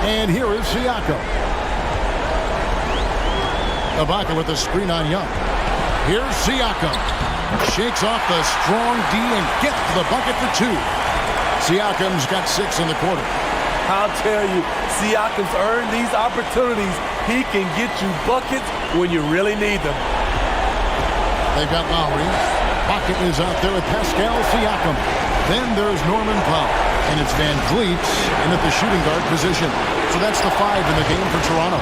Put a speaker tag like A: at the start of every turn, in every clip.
A: And here is Siakam. Ibaka with the screen on Young. Here's Siakam. Shakes off the strong D and gets the bucket for two. Siakam's got 6 in the quarter.
B: I'll tell you, Siakam's earned these opportunities. He can get you buckets when you really need them.
A: They've got Lowry. Pocket is out there with Pascal Siakam. Then there's Norman Powell. And it's Van Vliet in at the shooting guard position. So that's the 5 in the game for Toronto.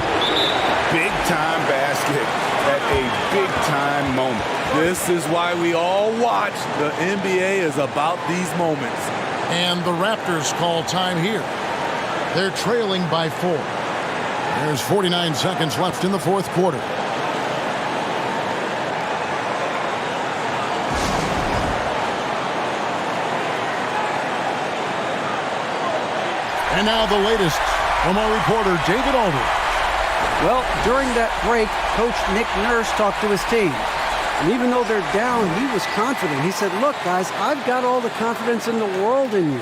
C: Big-time basket at a big-time moment.
B: This is why we all watch. The NBA is about these moments.
A: And the Raptors call time here. They're trailing by 4. There's 49 seconds left in the fourth quarter. And now the latest from our reporter, David Aldridge.
D: Well, during that break, Coach Nick Nurse talked to his team. And even though they're down, he was confident. He said, look, guys, I've got all the confidence in the world in you.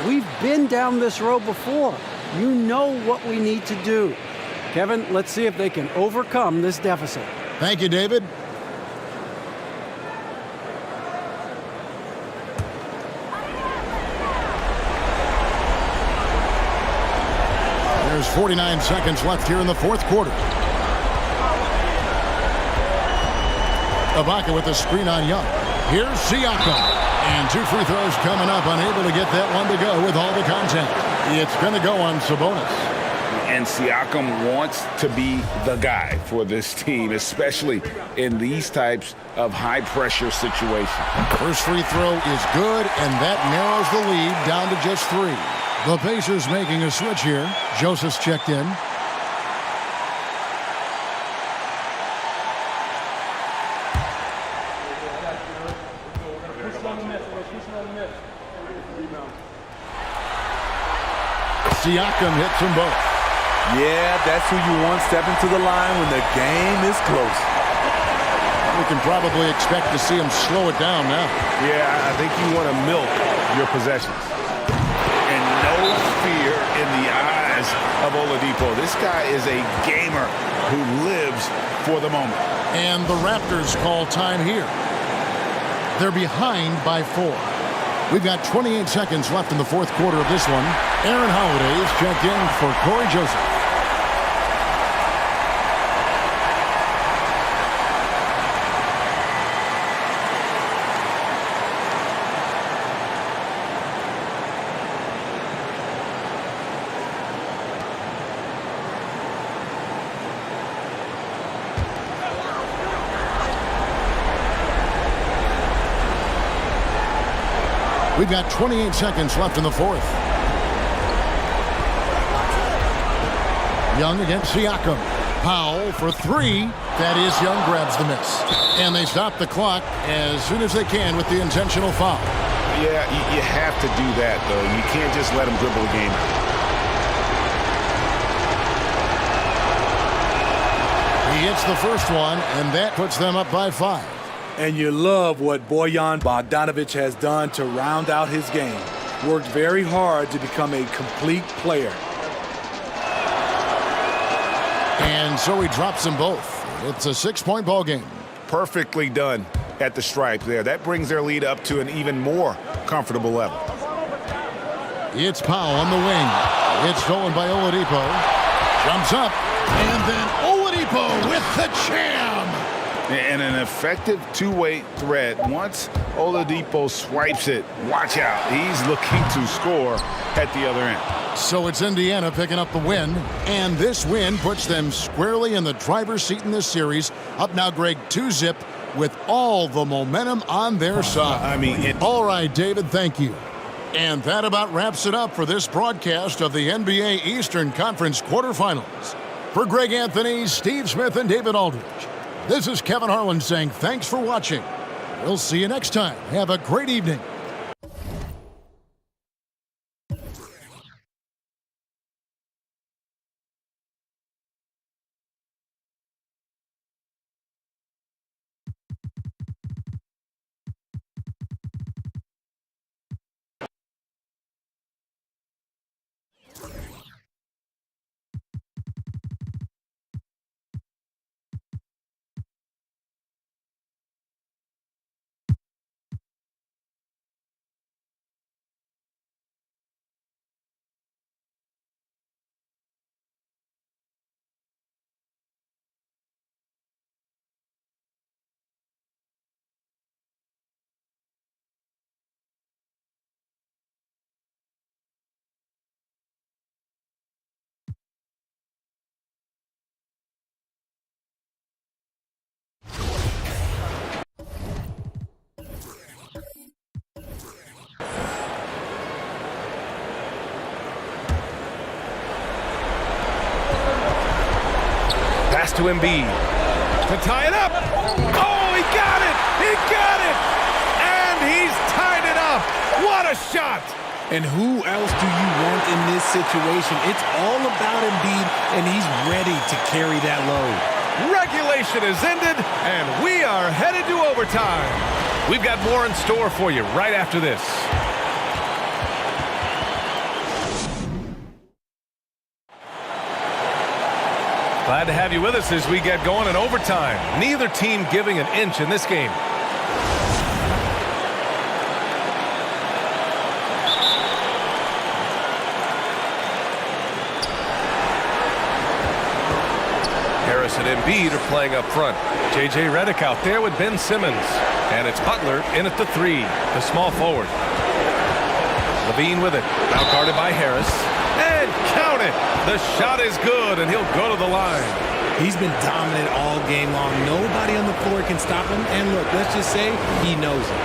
D: We've been down this road before. You know what we need to do. Kevin, let's see if they can overcome this deficit.
A: Thank you, David. There's 49 seconds left here in the fourth quarter. Ibaka with the screen on Young. Here's Siakam. And 2 free throws coming up. Unable to get that one to go with all the contact. It's going to go on Sabonis.
C: And Siakam wants to be the guy for this team, especially in these types of high-pressure situations.
A: First free throw is good, and that narrows the lead down to just 3. The Pacers making a switch here. Joseph's checked in. Siakam hits them both.
B: Yeah, that's who you want stepping to the line when the game is close.
A: We can probably expect to see him slow it down now.
C: Yeah, I think you want to milk your possessions. And no fear in the eyes of Oladipo. This guy is a gamer who lives for the moment.
A: And the Raptors call time here. They're behind by 4. We've got 28 seconds left in the fourth quarter of this one. Aaron Holiday is checked in for Corey Joseph. We've got 28 seconds left in the fourth. Young against Siakam. Powell for 3. That is, Young grabs the miss. And they stop the clock as soon as they can with the intentional foul.
C: Yeah, you have to do that, though. You can't just let him dribble the game.
A: He hits the first one, and that puts them up by 5.
B: And you love what Bojan Bogdanovic has done to round out his game. Worked very hard to become a complete player.
A: And so he drops them both. It's a 6-point ball game.
C: Perfectly done at the stripe there. That brings their lead up to an even more comfortable level.
A: It's Powell on the wing. It's stolen by Oladipo. Jumps up. And then Oladipo with the jam.
C: And an effective two-way threat. Once Oladipo swipes it, watch out. He's looking to score at the other end.
A: So it's Indiana picking up the win. And this win puts them squarely in the driver's seat in this series. Up now, Greg, 2-zip with all the momentum on their side.
C: I mean,
A: all right, David, thank you. And that about wraps it up for this broadcast of the NBA Eastern Conference quarterfinals. For Greg Anthony, Steve Smith, and David Aldridge, this is Kevin Harlan saying thanks for watching. We'll see you next time. Have a great evening.
E: Pass to Embiid to tie it up. Oh, he got it! He got it! And he's tied it up. What a shot!
B: And who else do you want in this situation? It's all about Embiid, and he's ready to carry that load.
E: Regulation is ended, and we are headed to overtime. We've got more in store for you right after this. Glad to have you with us as we get going in overtime. Neither team giving an inch in this game. Harris and Embiid are playing up front. J.J. Redick out there with Ben Simmons. And it's Butler in at the 3, the small forward. Levine with it. Now guarded by Harris. And count it! The shot is good, and he'll go to the line.
B: He's been dominant all game long. Nobody on the floor can stop him. And look, let's just say he knows it.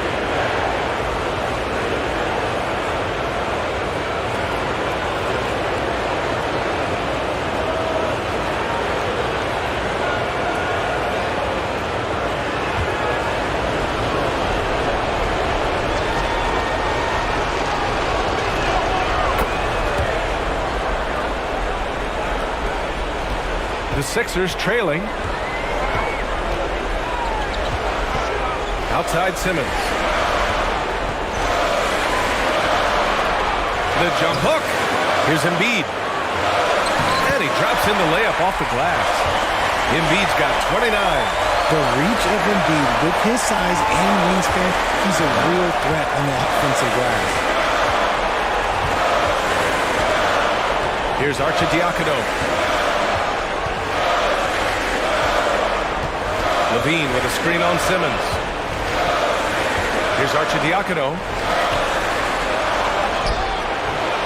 E: The Sixers trailing. Outside Simmons. The jump hook. Here's Embiid. And he drops in the layup off the glass. Embiid's got 29.
B: The reach of Embiid with his size and wingspan, he's a real threat on the offensive glass.
E: Here's Arcidiacono. Levine with a screen on Simmons. Here's Arcidiacono.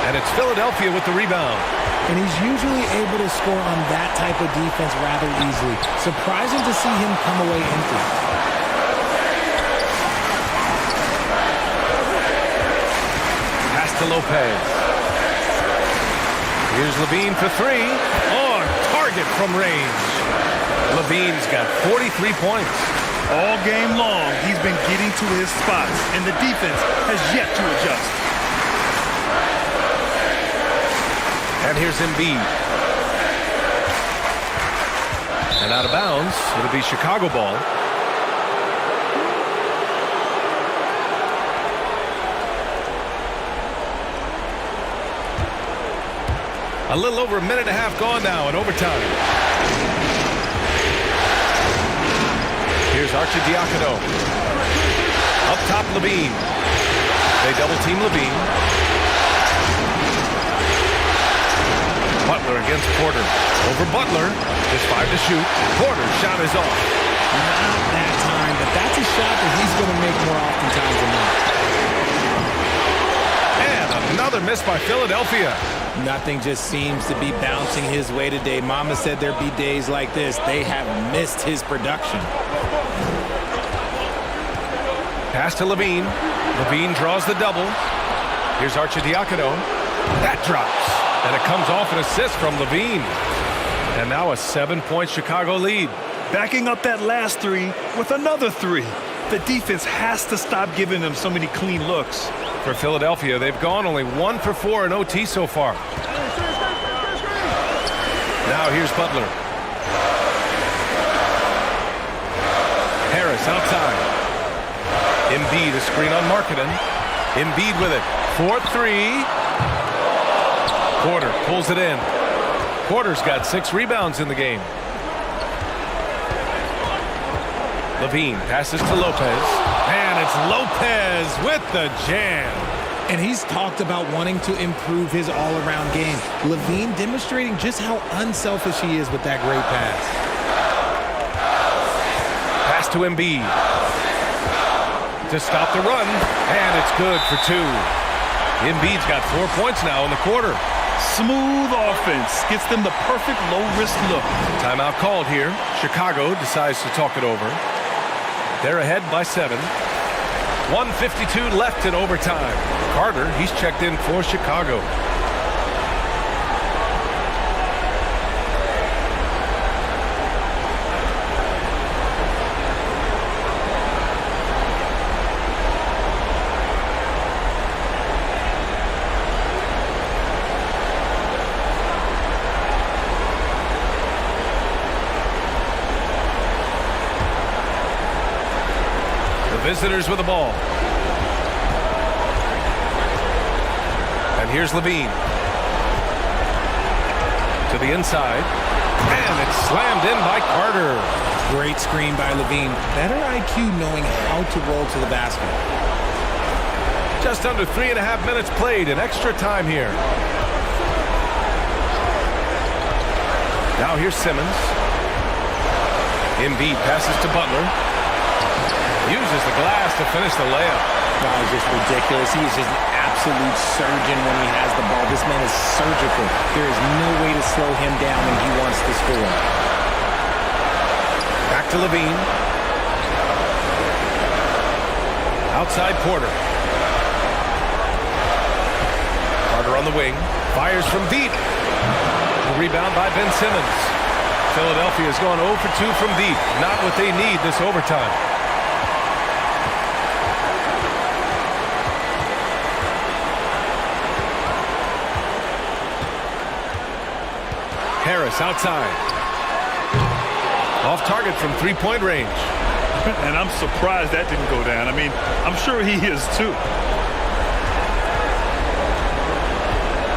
E: And it's Philadelphia with the rebound.
B: And he's usually able to score on that type of defense rather easily. Surprising to see him come away empty.
E: Pass to Lopez. Here's Levine for 3. On target from range. Levine's got 43 points.
F: All game long, he's been getting to his spots, and the defense has yet to adjust.
E: And here's Embiid. And out of bounds, it'll be Chicago ball. A little over a minute and a half gone now in overtime. Here's Arcidiacono. Up top, Levine. They double-team Levine. Butler against Porter. Over Butler. Just 5 to shoot. Porter's shot is off.
B: Not that time, but that's a shot that he's going to make more oftentimes than not.
E: And another miss by Philadelphia.
B: Nothing just seems to be bouncing his way today. Mama said there'd be days like this. They have missed his production.
E: Pass to Levine. Levine draws the double. Here's Arcidiacono. That drops. And it comes off an assist from Levine. And now a 7-point Chicago lead.
F: Backing up that last 3 with another 3. The defense has to stop giving them so many clean looks.
E: For Philadelphia, they've gone only 1 for 4 in OT so far. Now here's Butler. Harris outside. Embiid, a screen on Markkanen. Embiid with it. 4-3. Porter pulls it in. Porter's got 6 rebounds in the game. Levine passes to Lopez. And it's Lopez with the jam.
B: And he's talked about wanting to improve his all-around game. Levine demonstrating just how unselfish he is with that great pass.
E: Pass to Embiid. To stop the run. And it's good for 2. Embiid's got 4 points now in the quarter.
F: Smooth offense gets them the perfect low-risk look.
E: Timeout called here. Chicago decides to talk it over. They're ahead by 7. 1:52 left in overtime. Carter, he's checked in for Chicago. Visitors with the ball. And here's Levine. To the inside. And it's slammed in by Carter.
G: Great screen by Levine. Better IQ knowing how to roll to the basket.
E: Just under 3.5 minutes played in extra time here. Now here's Simmons. Embiid passes to Butler. Uses the glass to finish the layup.
G: That was just ridiculous. He is just an absolute surgeon when he has the ball. This man is surgical. There is no way to slow him down when he wants to score.
E: Back to Levine. Outside Porter. Carter on the wing. Fires from deep. The rebound by Ben Simmons. Philadelphia has gone 0 for 2 from deep. Not what they need this overtime. Harris outside. Off target from three-point range.
F: And I'm surprised that didn't go down. I mean, I'm sure he is too.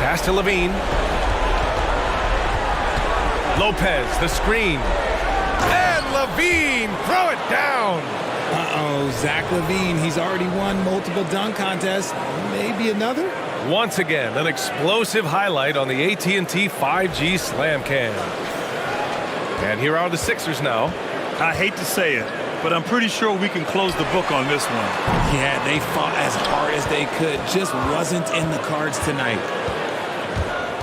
E: Pass to Levine. Lopez, the screen. And Levine, throw it down.
G: Uh-oh, Zach Levine. He's already won multiple dunk contests. Maybe another?
E: Once again, an explosive highlight on the AT&T 5G Slam Cam. And here are the Sixers now.
F: I hate to say it, but I'm pretty sure we can close the book on this one.
G: Yeah, they fought as hard as they could. Just wasn't in the cards tonight.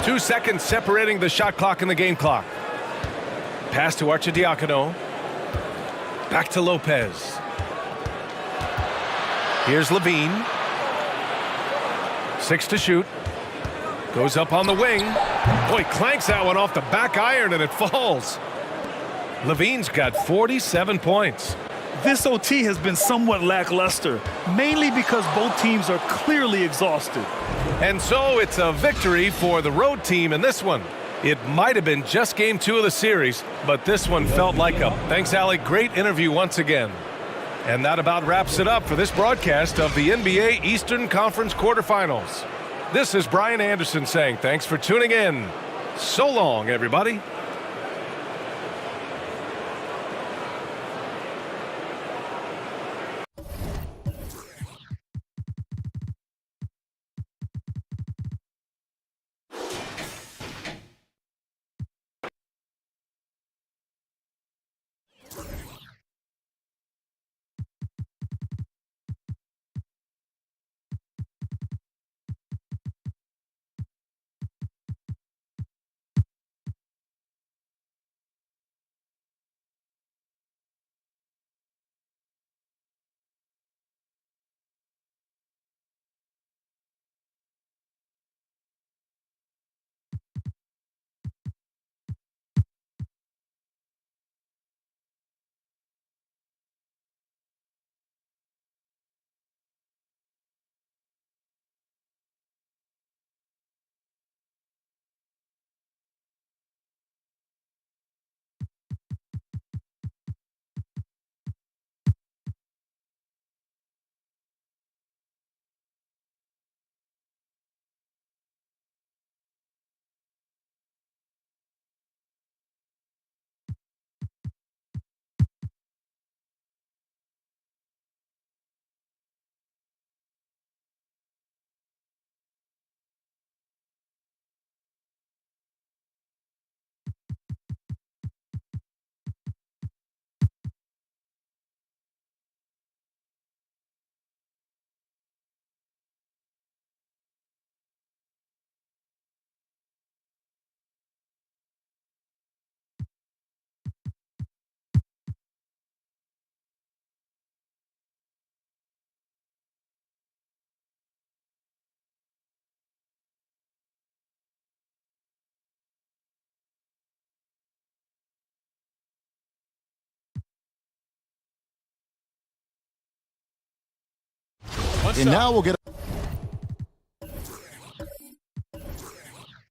E: 2 seconds separating the shot clock and the game clock. Pass to Arcidiacono. Back to Lopez. Here's Levine. 6 to shoot. Goes up on the wing. Boy, clanks that one off the back iron and it falls. Levine's got 47 points.
F: This OT has been somewhat lackluster, mainly because both teams are clearly exhausted.
E: And so it's a victory for the road team in this one. It might have been just game 2 of the series, but this one felt like a thanks, Allie. Great interview once again. And that about wraps it up for this broadcast of the NBA Eastern Conference quarterfinals. This is Brian Anderson saying thanks for tuning in. So long, everybody.
A: And now we'll get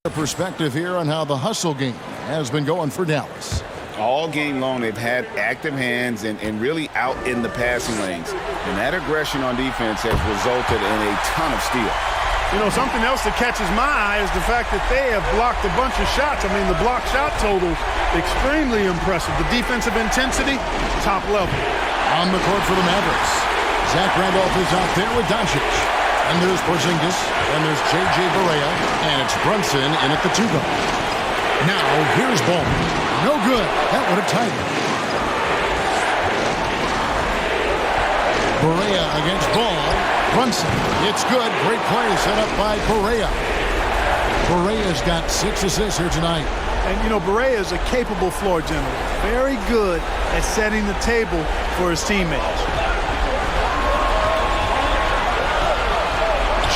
A: a perspective here on how the hustle game has been going for Dallas.
C: All game long, they've had active hands and really out in the passing lanes. And that aggression on defense has resulted in a ton of steals.
H: You know, something else that catches my eye is the fact that they have blocked a bunch of shots. I mean, the block shot total, extremely impressive. The defensive intensity, top level.
A: On the court for the Mavericks, Zach Randolph is out there with Doncic. And there's Porzingis, and there's J.J. Barea, and it's Brunson in at the 2 guard. Now, here's Ball. No good. That would have tied it. Barea against Ball. Brunson. It's good. Great play set up by Barea. Barea's got 6 assists here tonight.
F: And, you know, Barea is a capable floor general. Very good at setting the table for his teammates.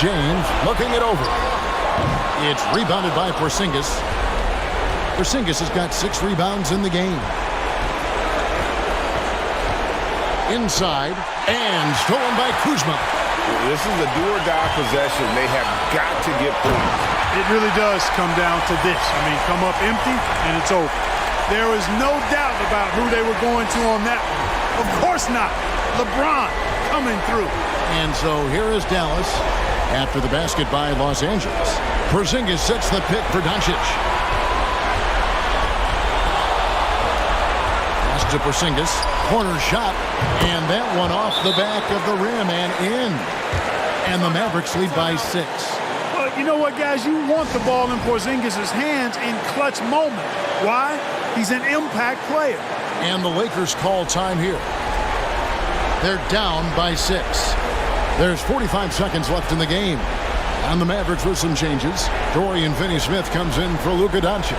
A: James looking it over. It's rebounded by Porzingis. Porzingis has got 6 rebounds in the game. Inside, and stolen by Kuzma.
C: This is a do-or-die possession. They have got to get points.
F: It really does come down to this. I mean, come up empty, and it's over. There was no doubt about who they were going to on that one. Of course not. LeBron coming through.
A: And so here is Dallas after the basket by Los Angeles. Porzingis sets the pick for Doncic. Pass to Porzingis. Corner shot. And that one off the back of the rim and in. And the Mavericks lead by 6.
F: Well, you know what, guys? You want the ball in Porzingis' hands in clutch moment. Why? He's an impact player.
A: And the Lakers call time here. They're down by 6. There's 45 seconds left in the game. On the Mavericks with some changes. Dorian Finney-Smith comes in for Luka Doncic.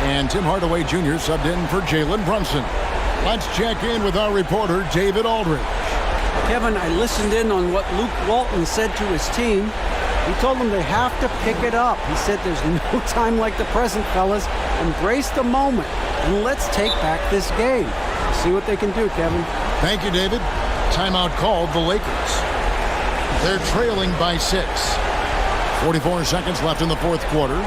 A: And Tim Hardaway Jr. subbed in for Jalen Brunson. Let's check in with our reporter, David Aldridge.
D: Kevin, I listened in on what Luke Walton said to his team. He told them they have to pick it up. He said there's no time like the present, fellas. Embrace the moment, and let's take back this game. See what they can do, Kevin.
A: Thank you, David. Timeout called the Lakers. They're trailing by 6. 44 seconds left in the fourth quarter.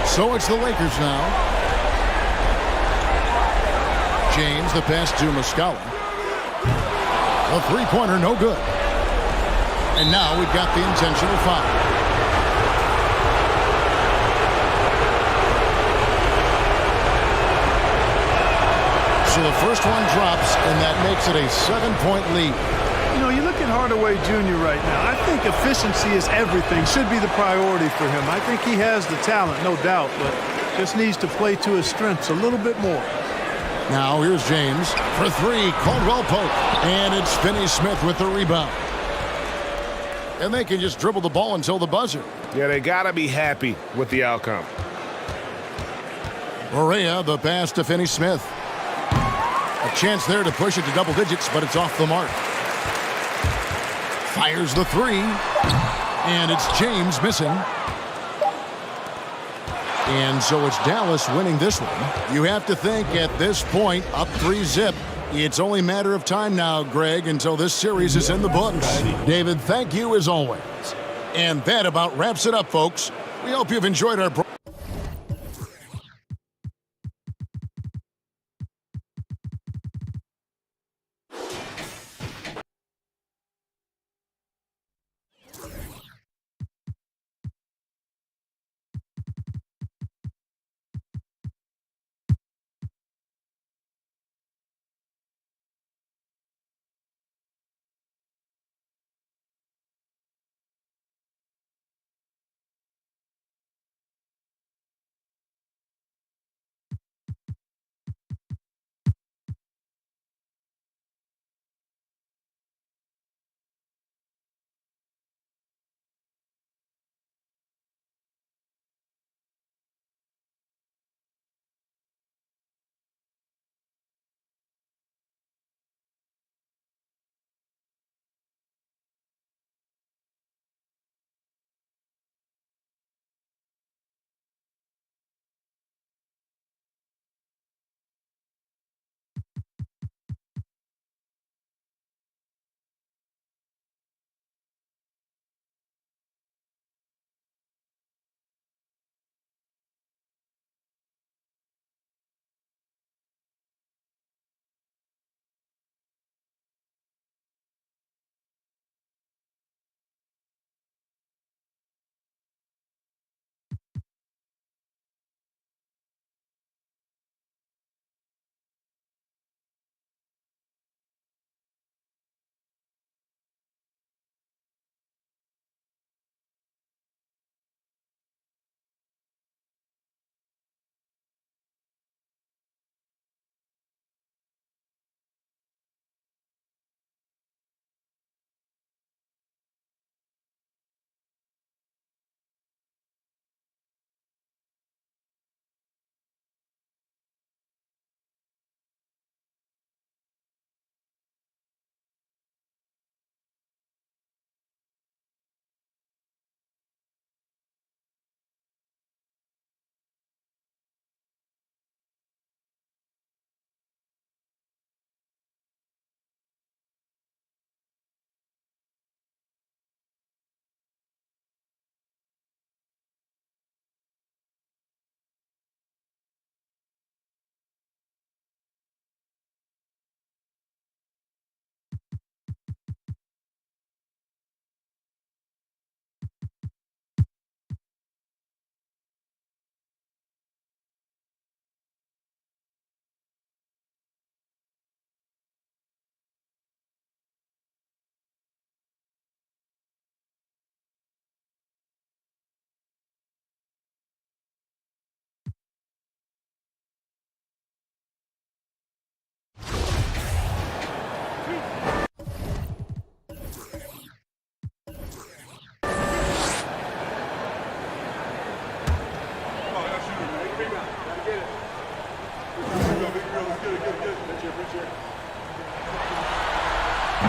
A: So it's the Lakers now. James, the pass to Muscala. A three-pointer, no good. And now we've got the intentional foul. So the first one drops, and that makes it a 7-point lead.
F: You know, you look at Hardaway Jr. right now. I think efficiency is everything, should be the priority for him. I think he has the talent, no doubt, but just needs to play to his strengths a little bit more.
A: Now here's James for 3. Caldwell Pope. And it's Finney-Smith with the rebound. And they can just dribble the ball until the buzzer.
C: Yeah, they got to be happy with the outcome.
A: Barea, the pass to Finney-Smith. A chance there to push it to double digits, but it's off the mark. Fires the 3. And it's James missing. And so it's Dallas winning this one. You have to think at this point, up 3-zip. It's only a matter of time now, Greg, until this series is in the books. David, thank you as always. And that about wraps it up, folks. We hope you've enjoyed our program.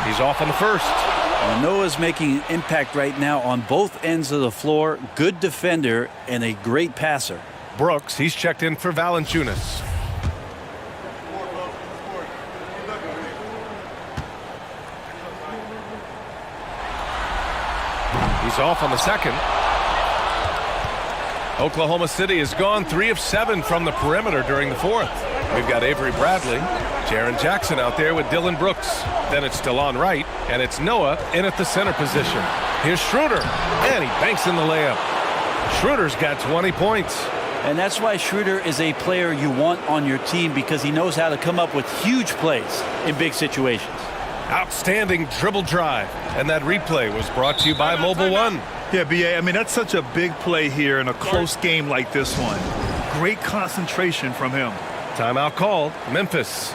E: He's off on the first.
I: Well, Noah's making an impact right now on both ends of the floor. Good defender and a great passer.
E: Brooks, he's checked in for Valanciunas. He's off on the second. Oklahoma City has gone 3 of 7 from the perimeter during the fourth. We've got Avery Bradley, Jaren Jackson out there with Dylan Brooks. Then it's DeLon Wright, and it's Noah in at the center position. Here's Schroeder, and he banks in the layup. Schroeder's got 20 points.
I: And that's why Schroeder is a player you want on your team, because he knows how to come up with huge plays in big situations.
E: Outstanding dribble drive. And that replay was brought to you by Mobile One.
J: Yeah, B.A., I mean, that's such a big play here in a close game like this one. Great concentration from him.
E: Timeout called. Memphis.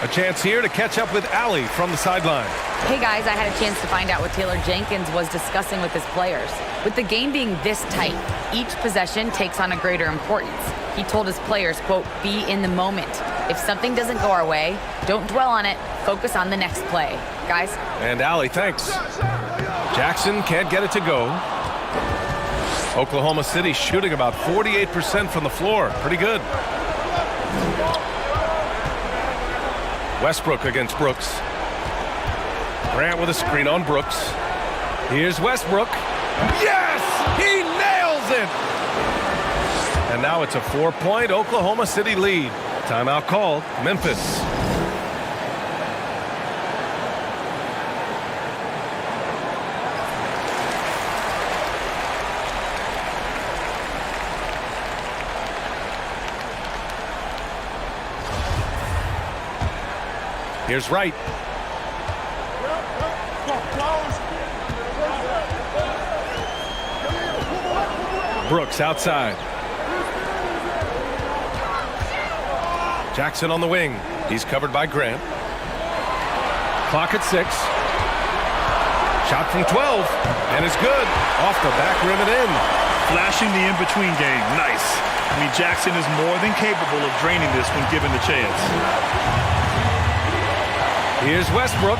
E: A chance here to catch up with Allie from the sideline.
K: Hey guys, I had a chance to find out what Taylor Jenkins was discussing with his players. With the game being this tight, each possession takes on a greater importance. He told his players, quote, be in the moment. If something doesn't go our way, don't dwell on it. Focus on the next play. Guys?
E: And Allie, thanks. Jackson can't get it to go. Oklahoma City shooting about 48% from the floor. Pretty good. Westbrook against Brooks. Grant with a screen on Brooks. Here's Westbrook. Yes! He nails it! And now it's a 4-point Oklahoma City lead. Timeout called. Memphis. Here's Wright. Brooks outside. Jackson on the wing. He's covered by Grant. Clock at 6. Shot from 12. And it's good. Off the back rim and in.
J: Flashing the in-between game. Nice. I mean, Jackson is more than capable of draining this when given the chance.
E: Here's Westbrook.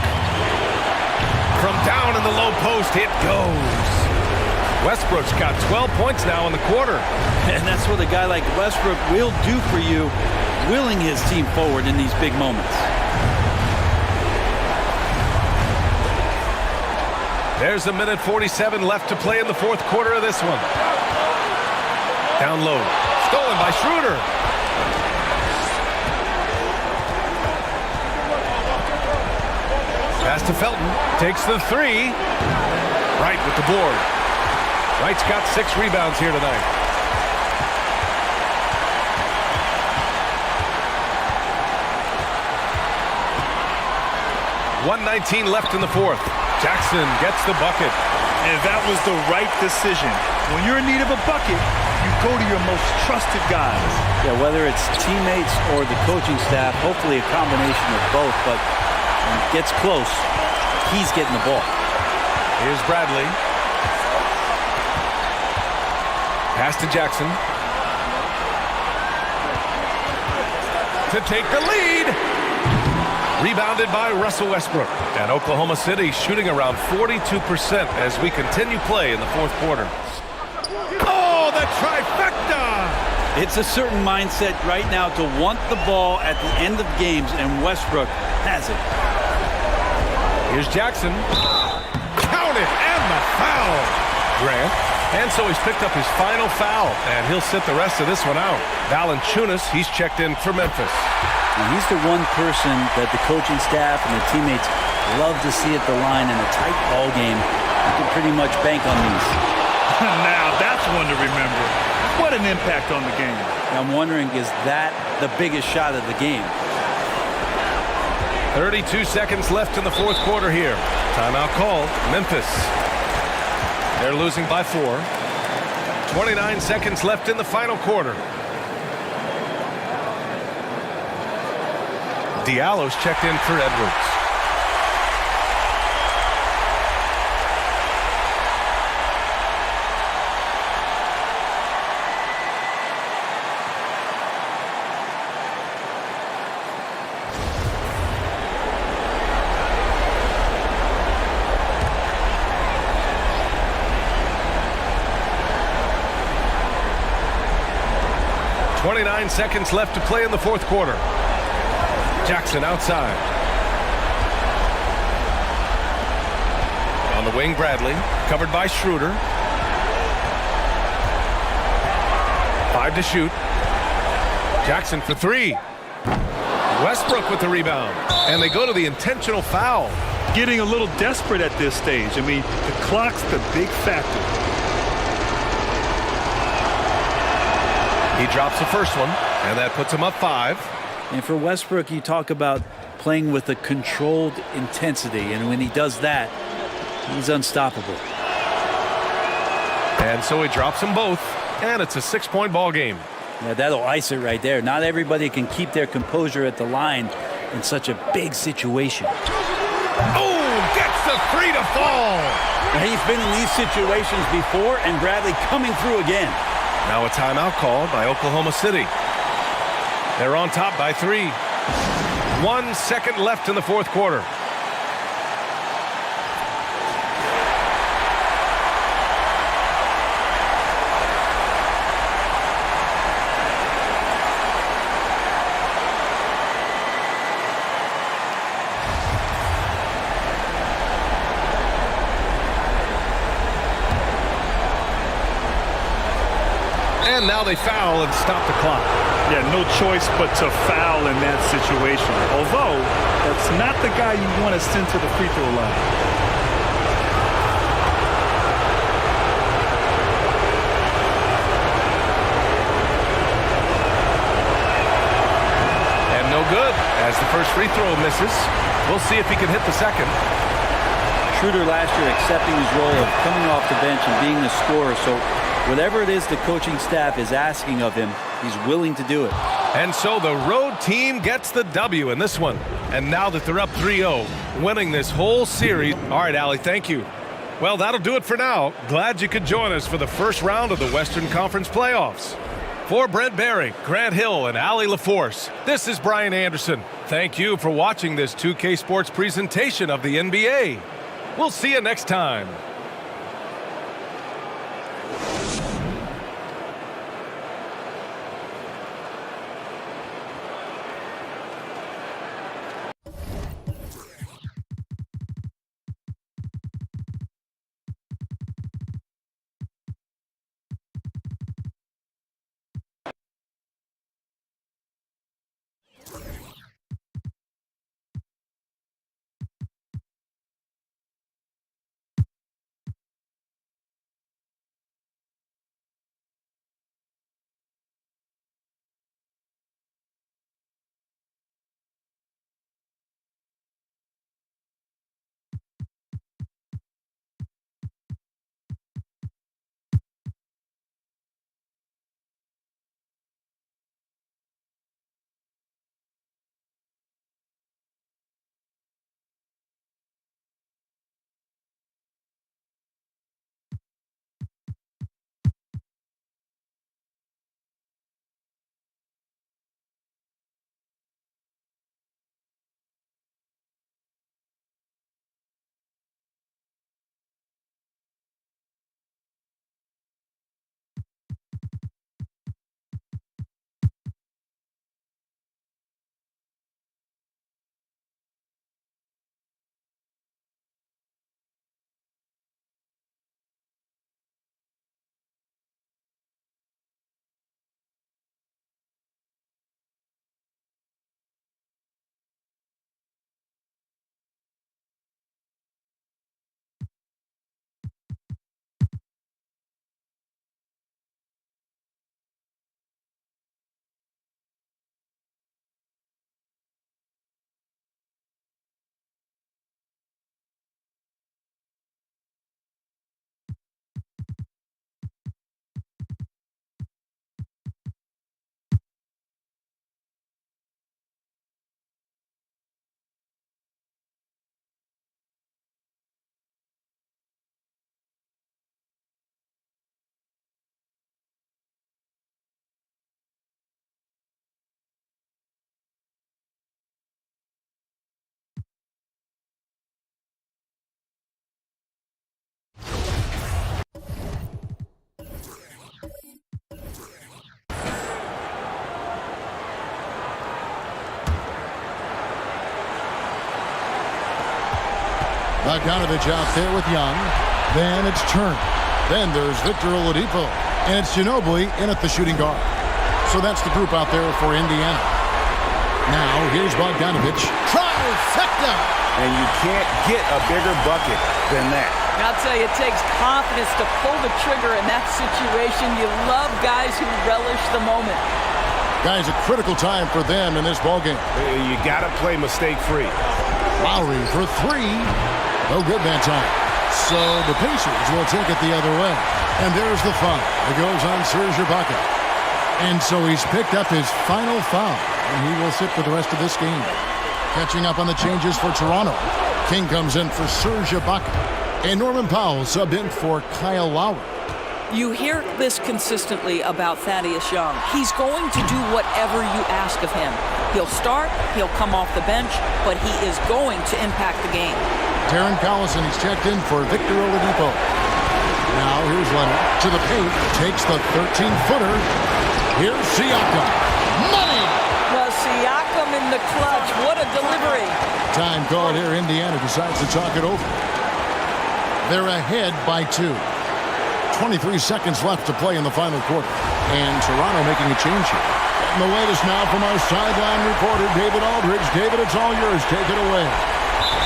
E: From down in the low post, it goes. Westbrook's got 12 points now in the quarter.
I: And that's what a guy like Westbrook will do for you, willing his team forward in these big moments.
E: There's a minute 47 left to play in the fourth quarter of this one. Down low. Stolen by Schroeder. Pass to Felton. Takes the 3. Wright with the board. Wright's got 6 rebounds here tonight. .119 left in the fourth. Jackson gets the bucket.
J: And that was the right decision. When you're in need of a bucket, you go to your most trusted guys.
I: Yeah, whether it's teammates or the coaching staff, hopefully a combination of both, but when it gets close, he's getting the ball.
E: Here's Bradley. Pass to Jackson. To take the lead. Rebounded by Russell Westbrook. And Oklahoma City shooting around 42% as we continue play in the fourth quarter. Oh, the trifecta!
I: It's a certain mindset right now to want the ball at the end of games, and Westbrook has it.
E: Here's Jackson. Count it, and the foul. Grant. And so he's picked up his final foul, and he'll sit the rest of this one out. Valanciunas, he's checked in for Memphis.
I: And he's the one person that the coaching staff and the teammates love to see at the line in a tight ball game. You can pretty much bank on these.
J: Now that's one to remember. What an impact on the game.
I: I'm wondering, is that the biggest shot of the game?
E: 32 seconds left in the fourth quarter here. Timeout called. Memphis. They're losing by 4. 29 seconds left in the final quarter. Diallo's checked in for Edwards. 29 seconds left to play in the fourth quarter. Jackson outside. On the wing, Bradley, covered by Schroeder. 5 to shoot. Jackson for 3. Westbrook with the rebound. And they go to the intentional foul.
J: Getting a little desperate at this stage. I mean, the clock's the big factor.
E: He drops the first one, and that puts him up 5.
I: And for Westbrook, you talk about playing with a controlled intensity, and when he does that, he's unstoppable.
E: And so he drops them both, and it's a 6-point ball game.
I: Yeah, that'll ice it right there. Not everybody can keep their composure at the line in such a big situation.
E: Oh, gets the 3 to fall.
I: He's been in these situations before, and Bradley coming through again.
E: Now a timeout called by Oklahoma City. They're on top by 3. 1 second left in the fourth quarter. And now they foul and stop the clock.
J: Yeah, no choice but to foul in that situation. Although, that's not the guy you want to send to the free throw line.
E: And no good as the first free throw misses. We'll see if he can hit the second.
I: Schroeder last year accepting his role of coming off the bench and being the scorer, so whatever it is the coaching staff is asking of him, he's willing to do it.
E: And so the road team gets the W in this one. And now that they're up 3-0, winning this whole series. All right, Allie, thank you. Well, that'll do it for now. Glad you could join us for the first round of the Western Conference playoffs. For Brent Barry, Grant Hill, and Allie LaForce, this is Brian Anderson. Thank you for watching this 2K Sports presentation of the NBA. We'll see you next time.
A: Bogdanovich out there with Young. Then it's Turner. Then there's Victor Oladipo. And it's Ginobili in at the shooting guard. So that's the group out there for Indiana. Now, here's Bogdanovich. Trifecta!
C: And you can't get a bigger bucket than that.
L: I'll tell you, it takes confidence to pull the trigger in that situation. You love guys who relish the moment.
A: Guys, a critical time for them in this ballgame.
C: You got to play mistake-free.
A: Lowry for three. No good that time. So the Pacers will take it the other way. And there's the foul. It goes on Serge Ibaka. And so he's picked up his final foul. And he will sit for the rest of this game. Catching up on the changes for Toronto. King comes in for Serge Ibaka. And Norman Powell subbed in for Kyle Lowry.
L: You hear this consistently about Thaddeus Young. He's going to do whatever you ask of him. He'll start, he'll come off the bench, but he is going to impact the game.
A: Darren Collison, he's checked in for Victor Oladipo. Now here's Leonard to the paint, takes the 13-footer. Here's Siakam. Money!
L: Well, Siakam in the clutch. What a delivery.
A: Time called here. Indiana decides to talk it over. They're ahead by 2. 23 seconds left to play in the final quarter. And Toronto making a change here. And the latest now from our sideline reporter, David Aldridge. David, it's all yours. Take it away.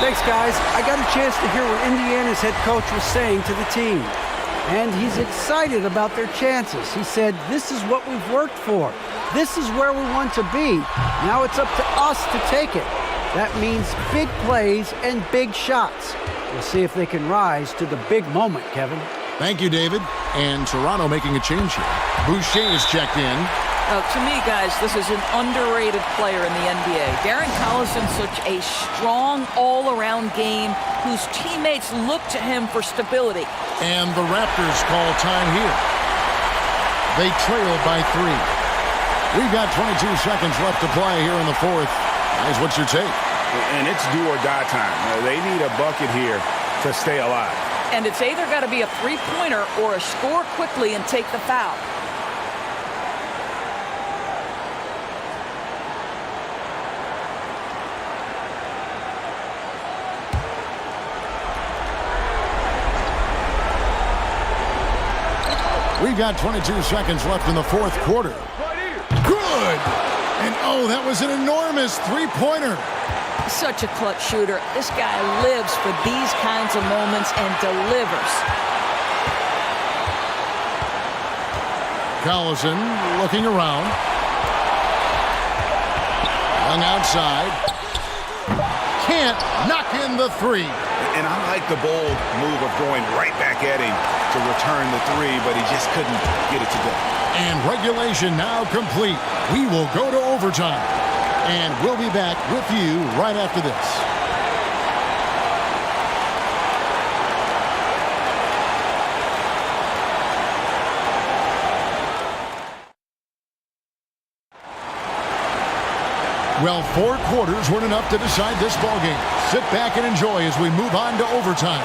D: Thanks, guys. I got a chance to hear what Indiana's head coach was saying to the team. And he's excited about their chances. He said, this is what we've worked for. This is where we want to be. Now it's up to us to take it. That means big plays and big shots. We'll see if they can rise to the big moment, Kevin.
A: Thank you, David. And Toronto making a change here. Boucher is checked in.
L: To me, guys, this is an underrated player in the NBA. Darren Collison, such a strong all-around game whose teammates look to him for stability.
A: And the Raptors call time here. They trail by 3. We've got 22 seconds left to play here in the fourth. Guys, what's your take?
C: And it's do or die time. They need a bucket here to stay alive.
L: And it's either got to be a three-pointer or a score quickly and take the foul.
A: We've got 22 seconds left in the fourth quarter. Good! And oh, that was an enormous three-pointer.
L: Such a clutch shooter. This guy lives for these kinds of moments and delivers.
A: Collison looking around. Young outside. Can't knock in the three.
C: And I like the bold move of going right back at him to return the three, but he just couldn't get it to go.
A: And regulation now complete. We will go to overtime. And we'll be back with you right after this. Well, 4 quarters weren't enough to decide this ballgame. Sit back and enjoy as we move on to overtime.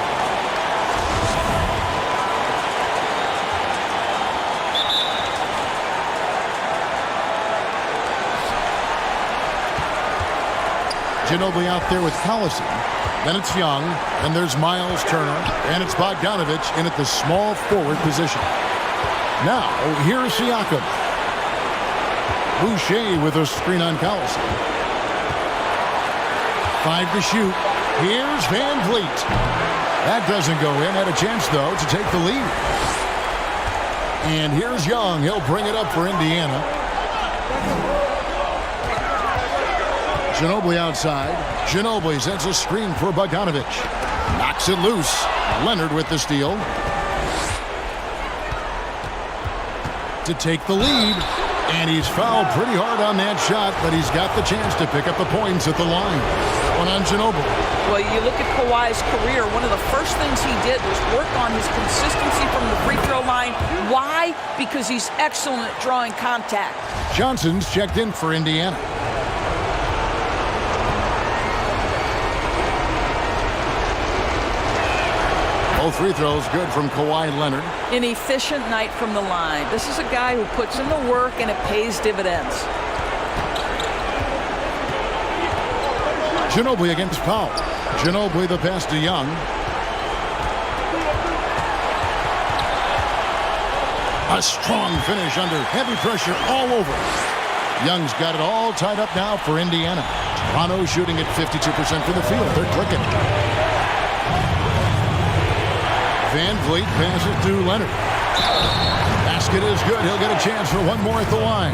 A: Ginobili out there with Collison. Then it's Young. Then there's Miles Turner. And it's Bogdanovich in at the small forward position. Now, here's Siakam. Boucher with a screen on Collison. 5 to shoot. Here's Van Vliet. That doesn't go in. Had a chance, though, to take the lead. And here's Young. He'll bring it up for Indiana. Ginobili outside. Ginobili sends a screen for Bogdanovich. Knocks it loose. Leonard with the steal. To take the lead. And he's fouled pretty hard on that shot, but he's got the chance to pick up the points at the line. One on Ginobili.
L: Well, you look at Kawhi's career, one of the first things he did was work on his consistency from the free throw line. Why? Because he's excellent at drawing contact.
A: Johnson's checked in for Indiana. Both free throws good from Kawhi Leonard.
L: An efficient night from the line. This is a guy who puts in the work and it pays dividends.
A: Ginobili against Powell. Ginobili the pass to Young. A strong finish under heavy pressure all over. Young's got it all tied up now for Indiana. Toronto shooting at 52% from the field. They're clicking. Van Vliet passes to Leonard. Basket is good. He'll get a chance for one more at the line.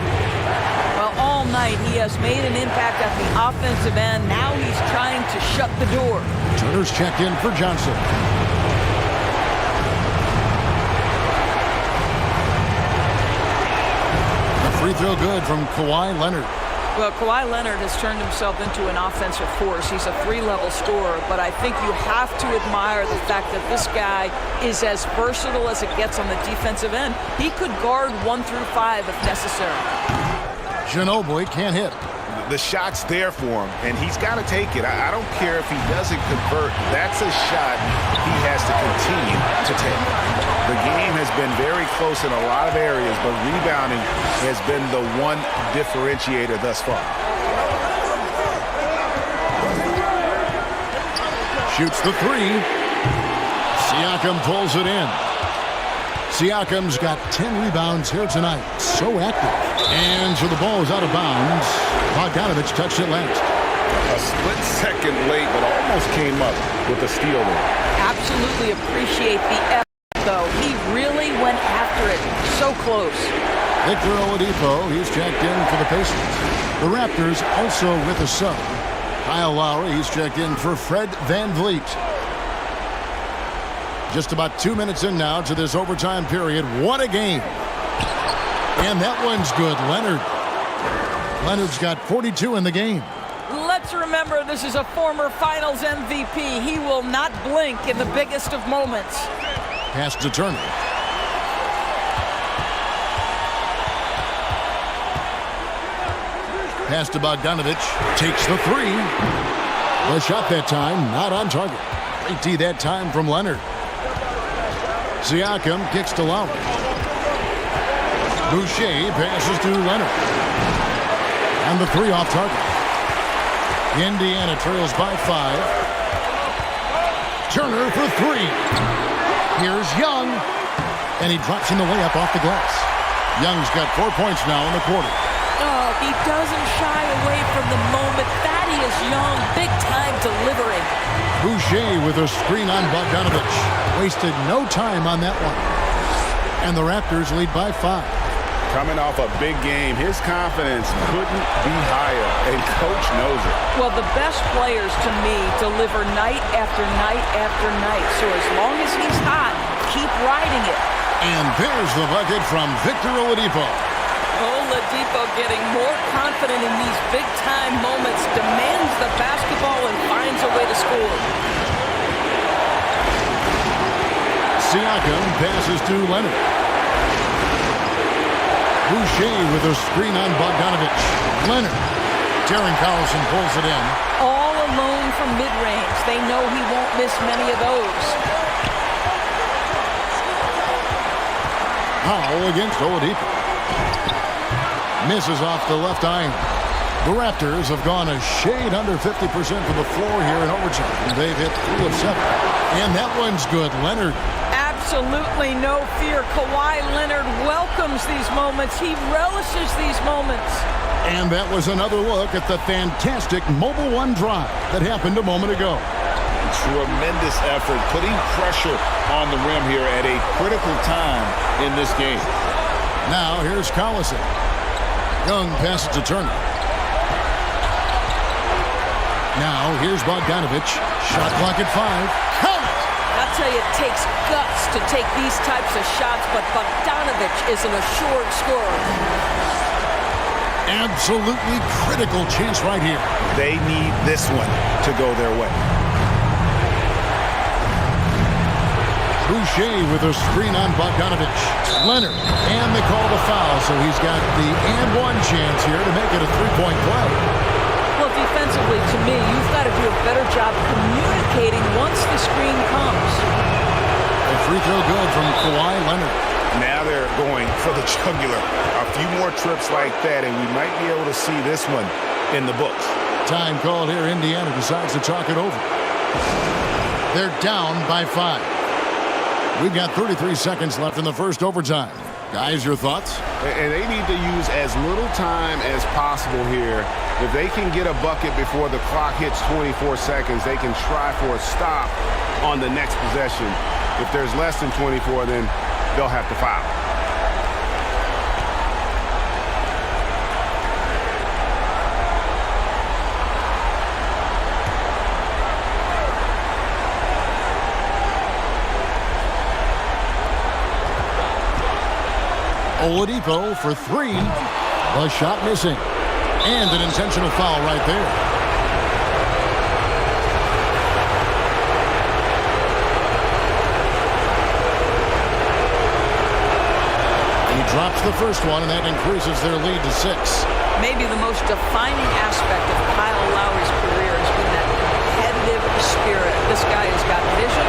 L: Well, all night he has made an impact at the offensive end. Now he's trying to shut the door.
A: Turner's checked in for Johnson. Free throw good from Kawhi Leonard.
L: Well, Kawhi Leonard has turned himself into an offensive force. He's a three-level scorer, but I think you have to admire the fact that this guy is as versatile as it gets on the defensive end. He could guard 1 through 5 if necessary.
A: Ginobili can't hit.
C: The shot's there for him, and he's got to take it. I don't care if he doesn't convert. That's a shot he has to continue to take. The game has been very close in a lot of areas, but rebounding has been the one differentiator thus far.
A: Shoots the three. Siakam pulls it in. Siakam's got 10 rebounds here tonight. So active. And so the ball is out of bounds. Bogdanovich touched it last.
C: A split second late, but almost came up with a steal there.
L: Absolutely appreciate the effort, though. He really went after it. So close.
A: Victor Oladipo, he's checked in for the Pacers. The Raptors also with a sub. Kyle Lowry, he's checked in for Fred VanVleet. Just about 2 minutes in now to this overtime period. What a game. And that one's good. Leonard's got 42 in the game.
L: Let's remember this is a former Finals MVP. He will not blink in the biggest of moments.
A: Pass to Turner. Pass to Bogdanovich. Takes the three. The shot that time, not on target. Great D that time from Leonard. Siakam kicks to Lowry. Boucher passes to Leonard. And the three off target. Indiana trails by 5. Turner for three. Here's Young. And he drops in the layup off the glass. Young's got 4 points now in the quarter.
L: Oh, he doesn't shy away from the moment. Thaddeus Young, big-time delivering.
A: Boucher with a screen on Bogdanovich. Wasted no time on that one. And the Raptors lead by 5.
C: Coming off a big game, his confidence couldn't be higher, and Coach knows it.
L: Well, the best players, to me, deliver night after night after night. So as long as he's hot, keep riding it.
A: And there's the bucket from Victor Oladipo.
L: Oladipo getting more confident in these big-time moments, demands the basketball and finds a way to score.
A: Siakam passes to Leonard. Boucher with a screen on Bogdanovich. Leonard. Darren Collison pulls it in.
L: All alone from mid-range. They know he won't miss many of those.
A: Powell against Oladipo. Misses off the left iron. The Raptors have gone a shade under 50% from the floor here in overtime. They've hit 3 of 7. And that one's good. Leonard.
L: Absolutely no fear. Kawhi Leonard welcomes these moments. He relishes these moments.
A: And that was another look at the fantastic Mobile One drive that happened a moment ago.
C: Tremendous effort, putting pressure on the rim here at a critical time in this game.
A: Now here's Collison. Young passes to Turner. Now here's Bogdanovich. Shot clock at 5. Count it!
L: I'll tell you, it takes guts to take these types of shots, but Bogdanovich is an assured scorer.
A: Absolutely critical chance right here.
C: They need this one to go their way.
A: Boucher with a screen on Bogdanovich. Leonard, and they call the foul, so he's got the and one chance here to make it a three-point play.
L: Well, defensively, to me, you've got to do a better job communicating once the screen comes.
A: A free throw good from Kawhi Leonard.
C: Now they're going for the jugular. A few more trips like that, and we might be able to see this one in the books.
A: Time called here. Indiana decides to talk it over. They're down by 5. We've got 33 seconds left in the first overtime. Guys, your thoughts?
C: And they need to use as little time as possible here. If they can get a bucket before the clock hits 24 seconds, they can try for a stop on the next possession. If there's less than 24, then they'll have to foul.
A: Oladipo for 3. The shot missing. And an intentional foul right there. He drops the first one, and that increases their lead to 6.
L: Maybe the most defining aspect of Kyle Lowry's career has been that competitive spirit. This guy has got vision,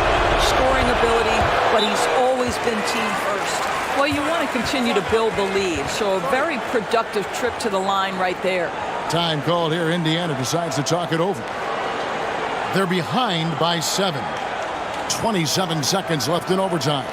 L: scoring ability, but he's always been team first. Well, you want to continue to build the lead, so a very productive trip to the line right there.
A: Time called here. Indiana decides to talk it over. They're behind by 7. 27 seconds left in overtime.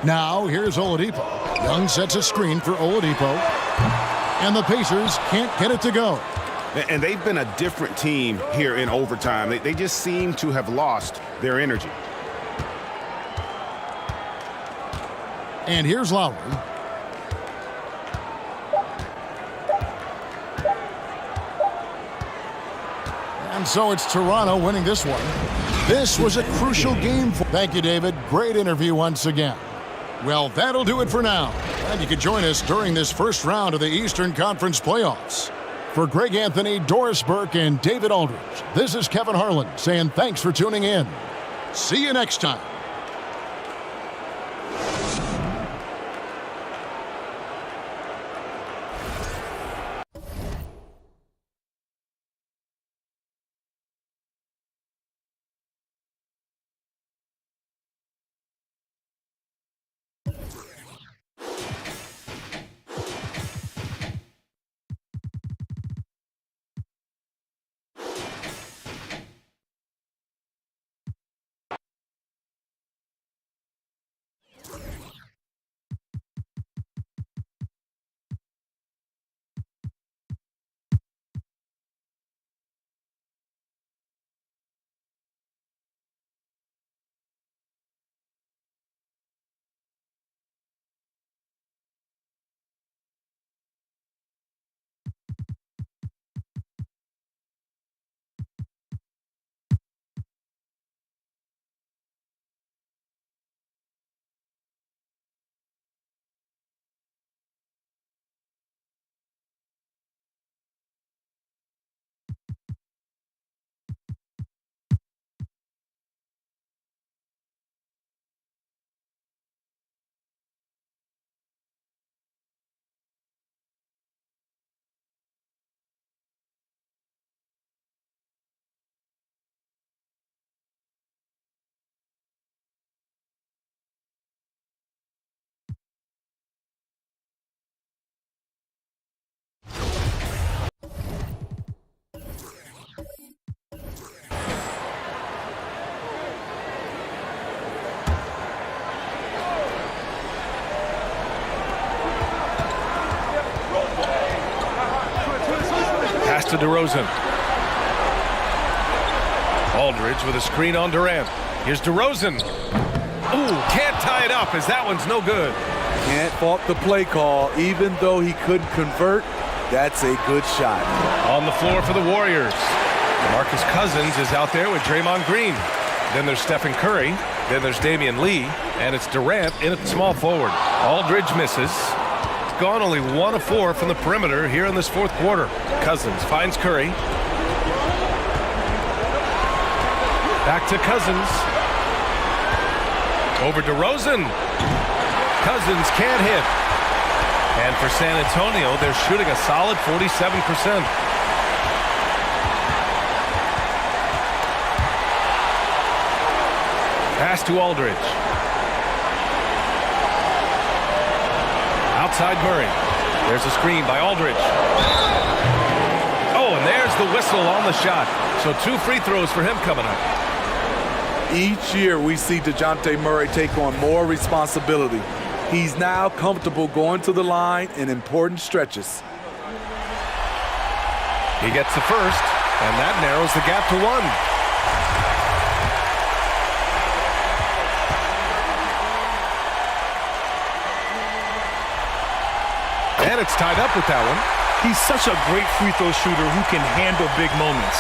A: Now, here's Oladipo. Young sets a screen for Oladipo. And the Pacers can't get it to go.
C: And they've been a different team here in overtime. They just seem to have lost their energy.
A: And here's Lowry. And so it's Toronto winning this one. This was a crucial game. Thank you, David. Great interview once again. Well, that'll do it for now. And you can join us during this first round of the Eastern Conference playoffs. For Greg Anthony, Doris Burke, and David Aldridge, this is Kevin Harlan saying thanks for tuning in. See you next time.
E: To DeRozan. Aldridge with a screen on Durant. Here's DeRozan. Ooh, can't tie it up as that one's no good.
B: Can't fault the play call. Even though he couldn't convert, that's a good shot.
E: On the floor for the Warriors, Marcus Cousins is out there with Draymond Green. Then there's Stephen Curry. Then there's Damian Lee. And it's Durant in at small forward. Aldridge misses. It's gone only 1 of 4 from the perimeter here in this fourth quarter. Cousins finds Curry. Back to Cousins. Over to DeRozan. Cousins can't hit. And for San Antonio, they're shooting a solid 47%. Pass to Aldridge. Outside Murray. There's a screen by Aldridge. Oh, and there's the whistle on the shot. So 2 free throws for him coming up.
B: Each year we see DeJounte Murray take on more responsibility. He's now comfortable going to the line in important stretches.
E: He gets the first, and that narrows the gap to 1. And it's tied up with that one.
J: He's such a great free throw shooter who can handle big moments.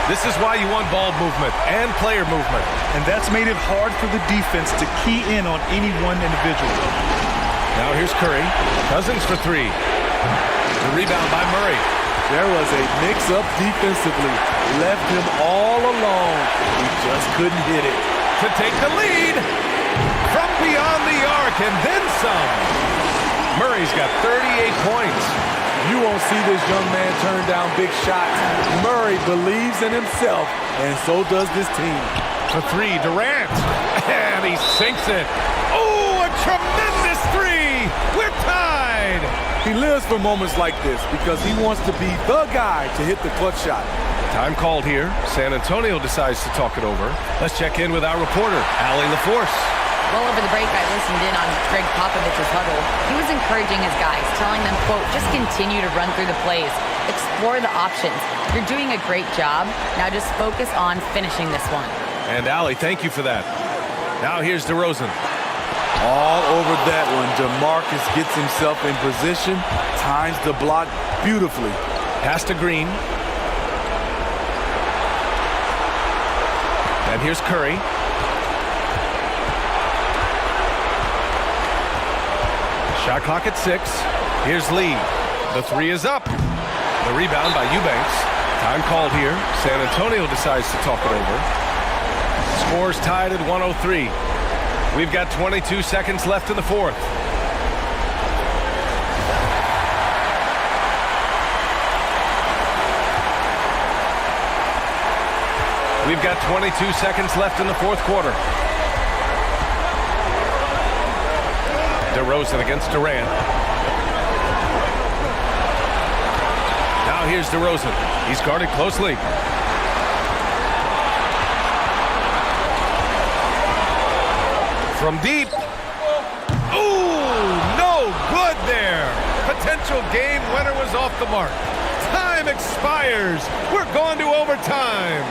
E: This is why you want ball movement and player movement.
J: And that's made it hard for the defense to key in on any one individual.
E: Now here's Curry. Cousins for 3. The rebound by Murray.
B: There was a mix-up defensively. Left him all alone. He just couldn't hit it.
E: To take the lead from beyond the arc and then some. Murray's got 38 points.
B: You won't see this young man turn down big shots. Murray believes in himself, and so does this team.
E: For 3, Durant. And he sinks it. Oh, a tremendous 3. We're tied.
B: He lives for moments like this because he wants to be the guy to hit the clutch shot.
E: Time called here. San Antonio decides to talk it over. Let's check in with our reporter, Allie LaForce.
K: Well, over the break, I listened in on Greg Popovich's huddle. He was encouraging his guys, telling them, quote, just continue to run through the plays. Explore the options. You're doing a great job. Now just focus on finishing this one.
E: And Allie, thank you for that. Now here's DeRozan.
B: All over that one. DeMarcus gets himself in position, times the block beautifully.
E: Pass to Green. And here's Curry. Shot clock at 6. Here's Lee. The 3 is up. The rebound by Eubanks. Time called here. San Antonio decides to talk it over. Scores tied at 103. We've got 22 seconds left in the fourth. We've got 22 seconds left in the fourth quarter. DeRozan against Durant. Now here's DeRozan. He's guarded closely. From deep. Ooh, no good there. Potential game winner was off the mark. Time expires. We're going to overtime.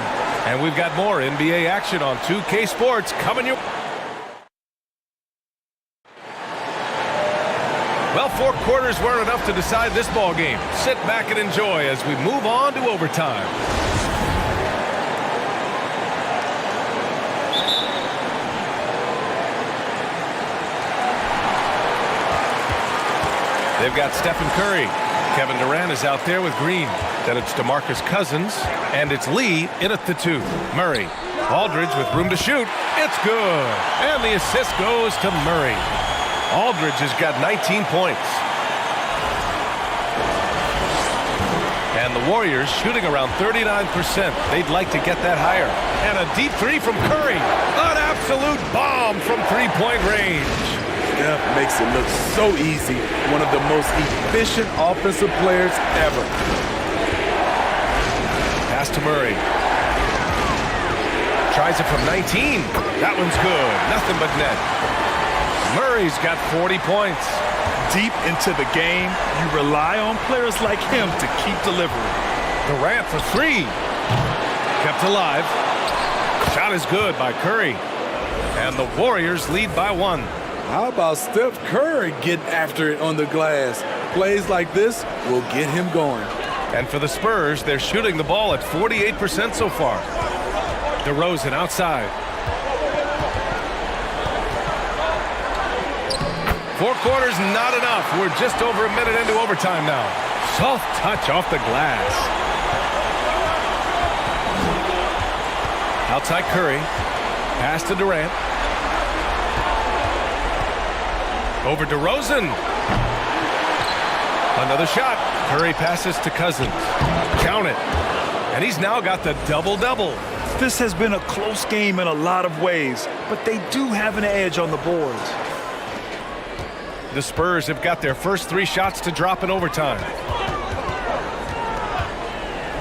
E: And we've got more NBA action on 2K Sports coming your way. Well, 4 quarters weren't enough to decide this ball game. Sit back and enjoy as we move on to overtime. They've got Stephen Curry. Kevin Durant is out there with Green. Then it's DeMarcus Cousins, and it's Lee in at the 2. Murray. Aldridge with room to shoot. It's good. And the assist goes to Murray. Aldridge has got 19 points. And the Warriors shooting around 39%. They'd like to get that higher. And a deep 3 from Curry. An absolute bomb from 3-point range.
B: Steph makes it look so easy. One of the most efficient offensive players ever.
E: Pass to Murray. Tries it from 19. That one's good. Nothing but net. Murray's got 40 points.
J: Deep into the game, you rely on players like him to keep delivering.
E: Durant for 3. Kept alive. Shot is good by Curry. And the Warriors lead by 1.
B: How about Steph Curry getting after it on the glass? Plays like this will get him going.
E: And for the Spurs, they're shooting the ball at 48% so far. DeRozan outside. 4 quarters, not enough. We're just over a minute into overtime now. Soft touch off the glass. Outside Curry. Pass to Durant. Over DeRozan. Another shot. Curry passes to Cousins. Count it. And he's now got the double-double.
J: This has been a close game in a lot of ways, but they do have an edge on the boards.
E: The Spurs have got their first 3 shots to drop in overtime.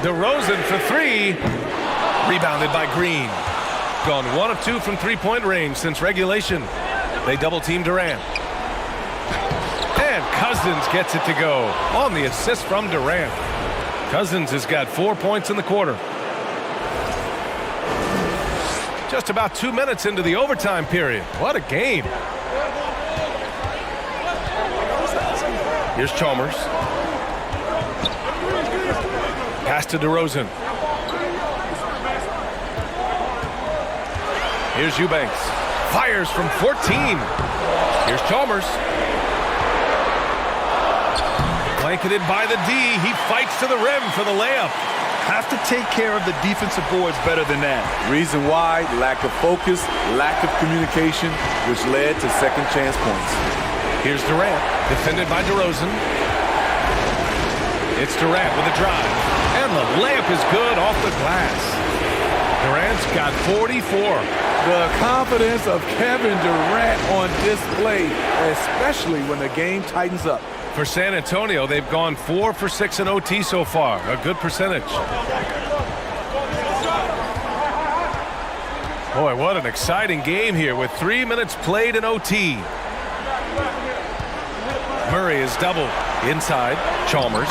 E: DeRozan for 3. Rebounded by Green. Gone 1 of 2 from three-point range since regulation. They double-team Durant. And Cousins gets it to go on the assist from Durant. Cousins has got 4 points in the quarter. Just about 2 minutes into the overtime period. What a game. Here's Chalmers. Pass to DeRozan. Here's Eubanks. Fires from 14. Here's Chalmers. Blanketed by the D. He fights to the rim for the layup.
J: Have to take care of the defensive boards better than that.
B: Reason why, lack of focus, lack of communication, which led to second chance points.
E: Here's Durant, defended by DeRozan. It's Durant with a drive. And the layup is good off the glass. Durant's got 44.
B: The confidence of Kevin Durant on display, especially when the game tightens up.
E: For San Antonio, they've gone 4 for 6 in OT so far. A good percentage. Boy, what an exciting game here with 3 minutes played in OT. Murray is doubled. Inside, Chalmers.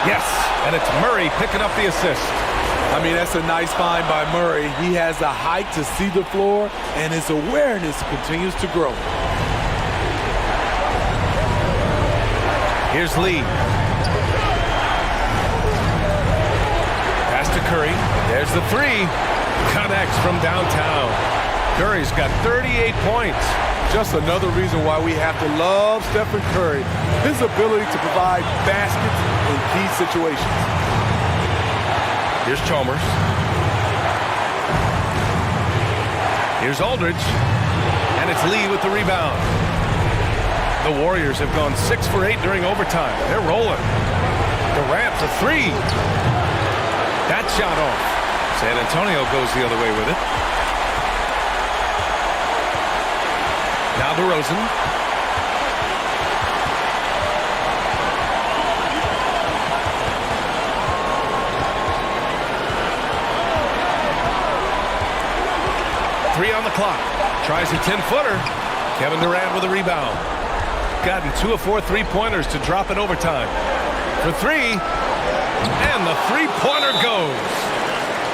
E: Yes, and it's Murray picking up the assist.
B: I mean, that's a nice find by Murray. He has the height to see the floor, and his awareness continues to grow.
E: Here's Lee. Pass to Curry. There's the 3. Connects from downtown. Curry's got 38 points.
B: Just another reason why we have to love Stephen Curry. His ability to provide baskets in key situations.
E: Here's Chalmers. Here's Aldridge. And it's Lee with the rebound. The Warriors have gone 6 for 8 during overtime. They're rolling. Durant for 3. That shot off. San Antonio goes the other way with it. Now DeRozan. Three on the clock. Tries a 10-footer. Kevin Durant with a rebound. Gotten 2 of 4 3-pointers to drop in overtime. For 3. And the 3-pointer goes.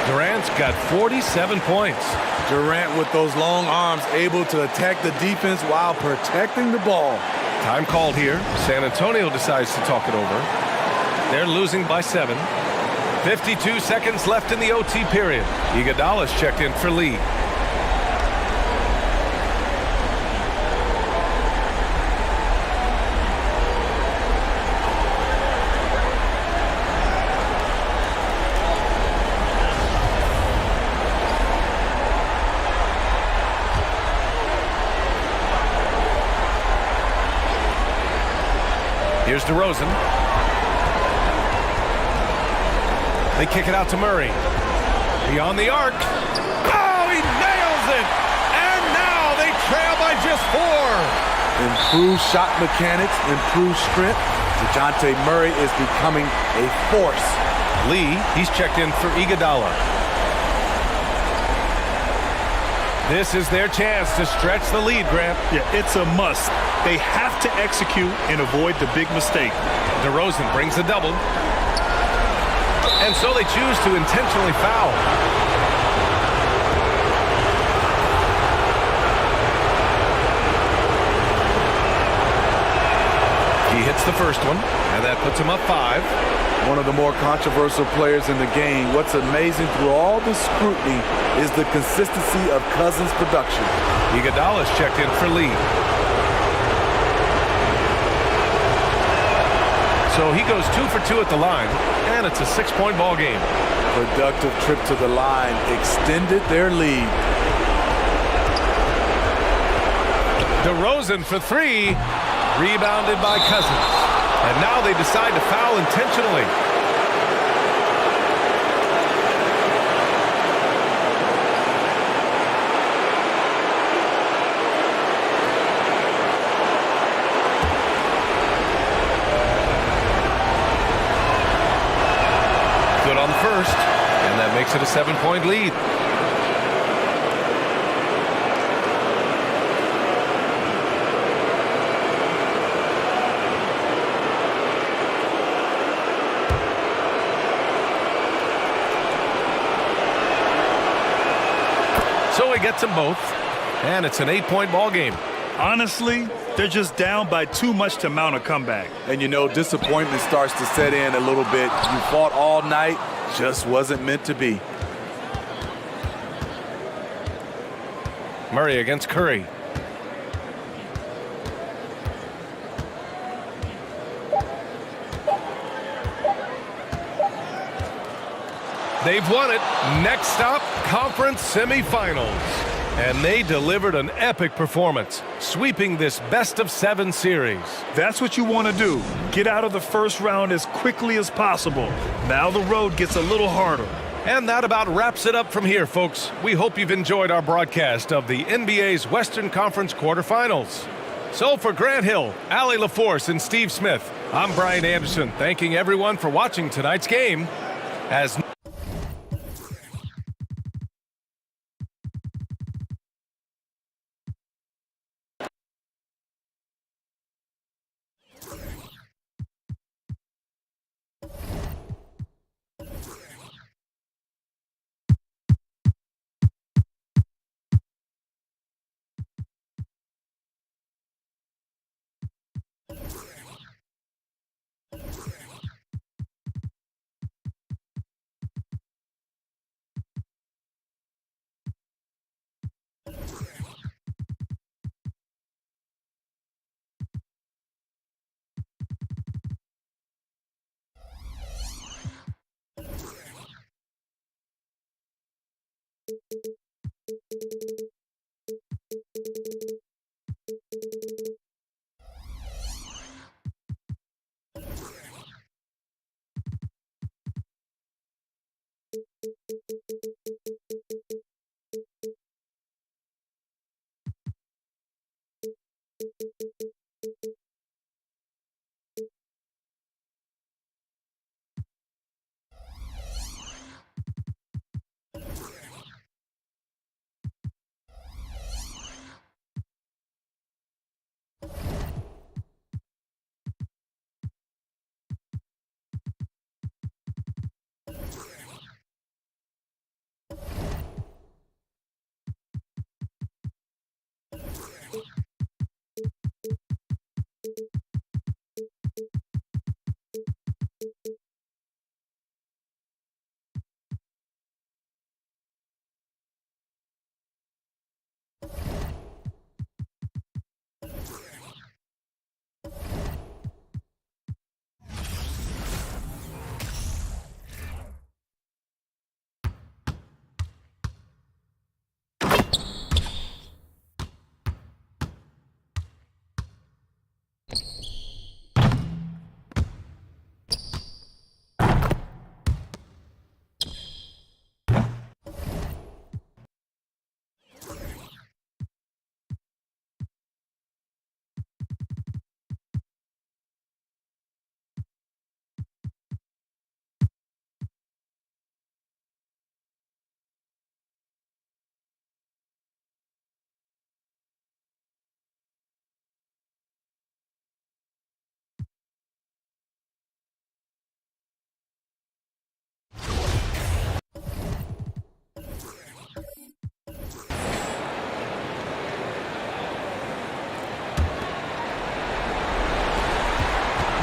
E: Durant's got 47 points.
B: Durant with those long arms able to attack the defense while protecting the ball.
E: Time called here. San Antonio decides to talk it over. They're losing by 7. 52 seconds left in the OT period. Iguodala's checked in for Lee. Here's DeRozan. They kick it out to Murray. Beyond the arc. Oh, he nails it! And now they trail by just 4.
B: Improved shot mechanics, improved strength. DeJounte Murray is becoming a force.
E: Lee, he's checked in for Iguodala. This is their chance to stretch the lead, Grant.
J: Yeah, it's a must. They have to execute and avoid the big mistake.
E: DeRozan brings the double. And so they choose to intentionally foul. He hits Makes the first one, and that puts him up 5.
B: One of the more controversial players in the game. What's amazing through all the scrutiny is the consistency of Cousins' production.
E: Iguodala's checked in for Lee. So he goes 2 for 2 at the line, and it's a 6-point ball game.
B: Productive trip to the line extended their lead.
E: DeRozan for 3, rebounded by Cousins. And now they decide to foul intentionally. Good on the first, and that makes it a 7-point lead. So he gets them both, and it's an 8-point ball game.
J: Honestly, they're just down by too much to mount a comeback.
B: And you know, disappointment starts to set in a little bit. You fought all night, just wasn't meant to be.
E: Murray against Curry. They've won it. Next stop, conference semifinals. And they delivered an epic performance, sweeping this best-of-7 series.
J: That's what you want to do. Get out of the first round as quickly as possible. Now the road gets a little harder.
E: And that about wraps it up from here, folks. We hope you've enjoyed our broadcast of the NBA's Western Conference quarterfinals. So for Grant Hill, Allie LaForce, and Steve Smith, I'm Brian Anderson, thanking everyone for watching tonight's game. As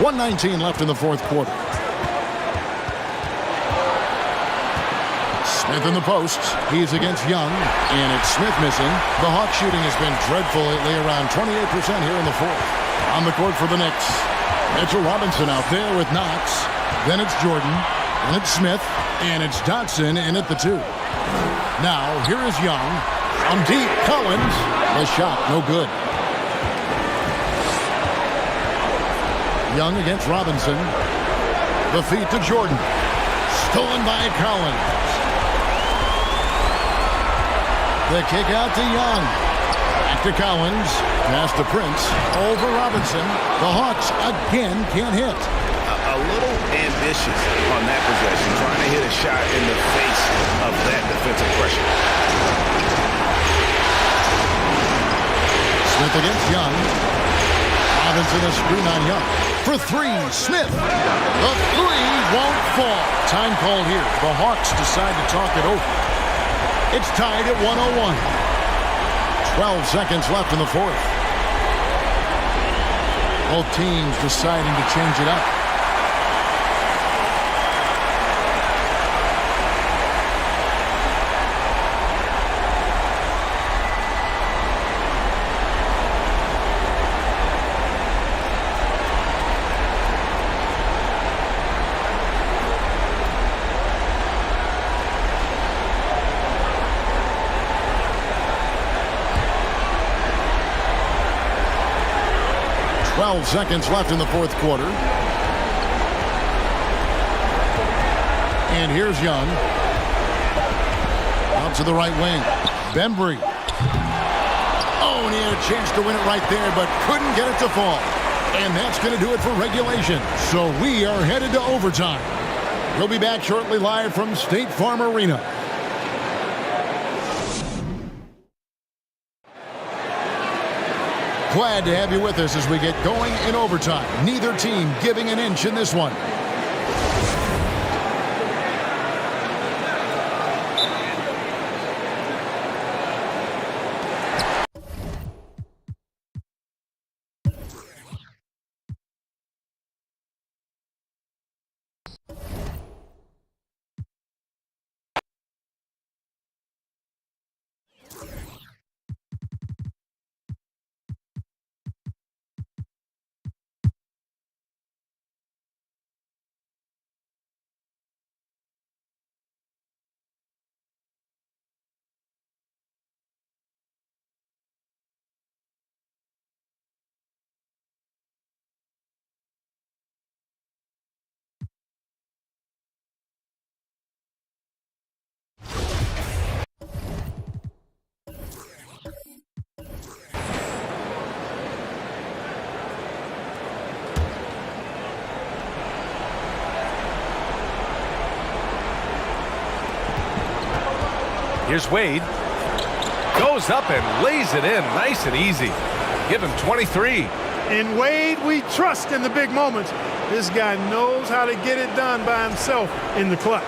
A: 1:19 left in the fourth quarter. Smith in the post. He's against Young, and it's Smith missing. The Hawks shooting has been dreadful lately, around 28% here in the fourth. On the court for the Knicks, Mitchell Robinson out there with Knox. Then it's Jordan, and it's Smith, and it's Dotson in at the 2. Now, here is Young. From deep, Collins. The shot, no good. Young against Robinson. The feed to Jordan. Stolen by Collins. The kick out to Young. Back to Collins. Pass to Prince. Over Robinson. The Hawks again can't hit.
C: A little ambitious on that possession, trying to hit a shot in the face of that defensive pressure.
A: Smith against Young. Robinson a screen on Young. For 3, Smith. The 3 won't fall. Time called here. The Hawks decide to talk it over. It's tied at 101. 12 seconds left in the fourth. Both teams deciding to change it up. Seconds left in the fourth quarter. And here's Young. Out to the right wing. Bembry. Oh, and he had a chance to win it right there, but couldn't get it to fall. And that's going to do it for regulation. So we are headed to overtime. We'll be back shortly live from State Farm Arena. Glad to have you with us as we get going in overtime. Neither team giving an inch in this one.
E: Here's Wade. Goes up and lays it in nice and easy. Give him 23.
H: In Wade, we trust in the big moments. This guy knows how to get it done by himself in the clutch.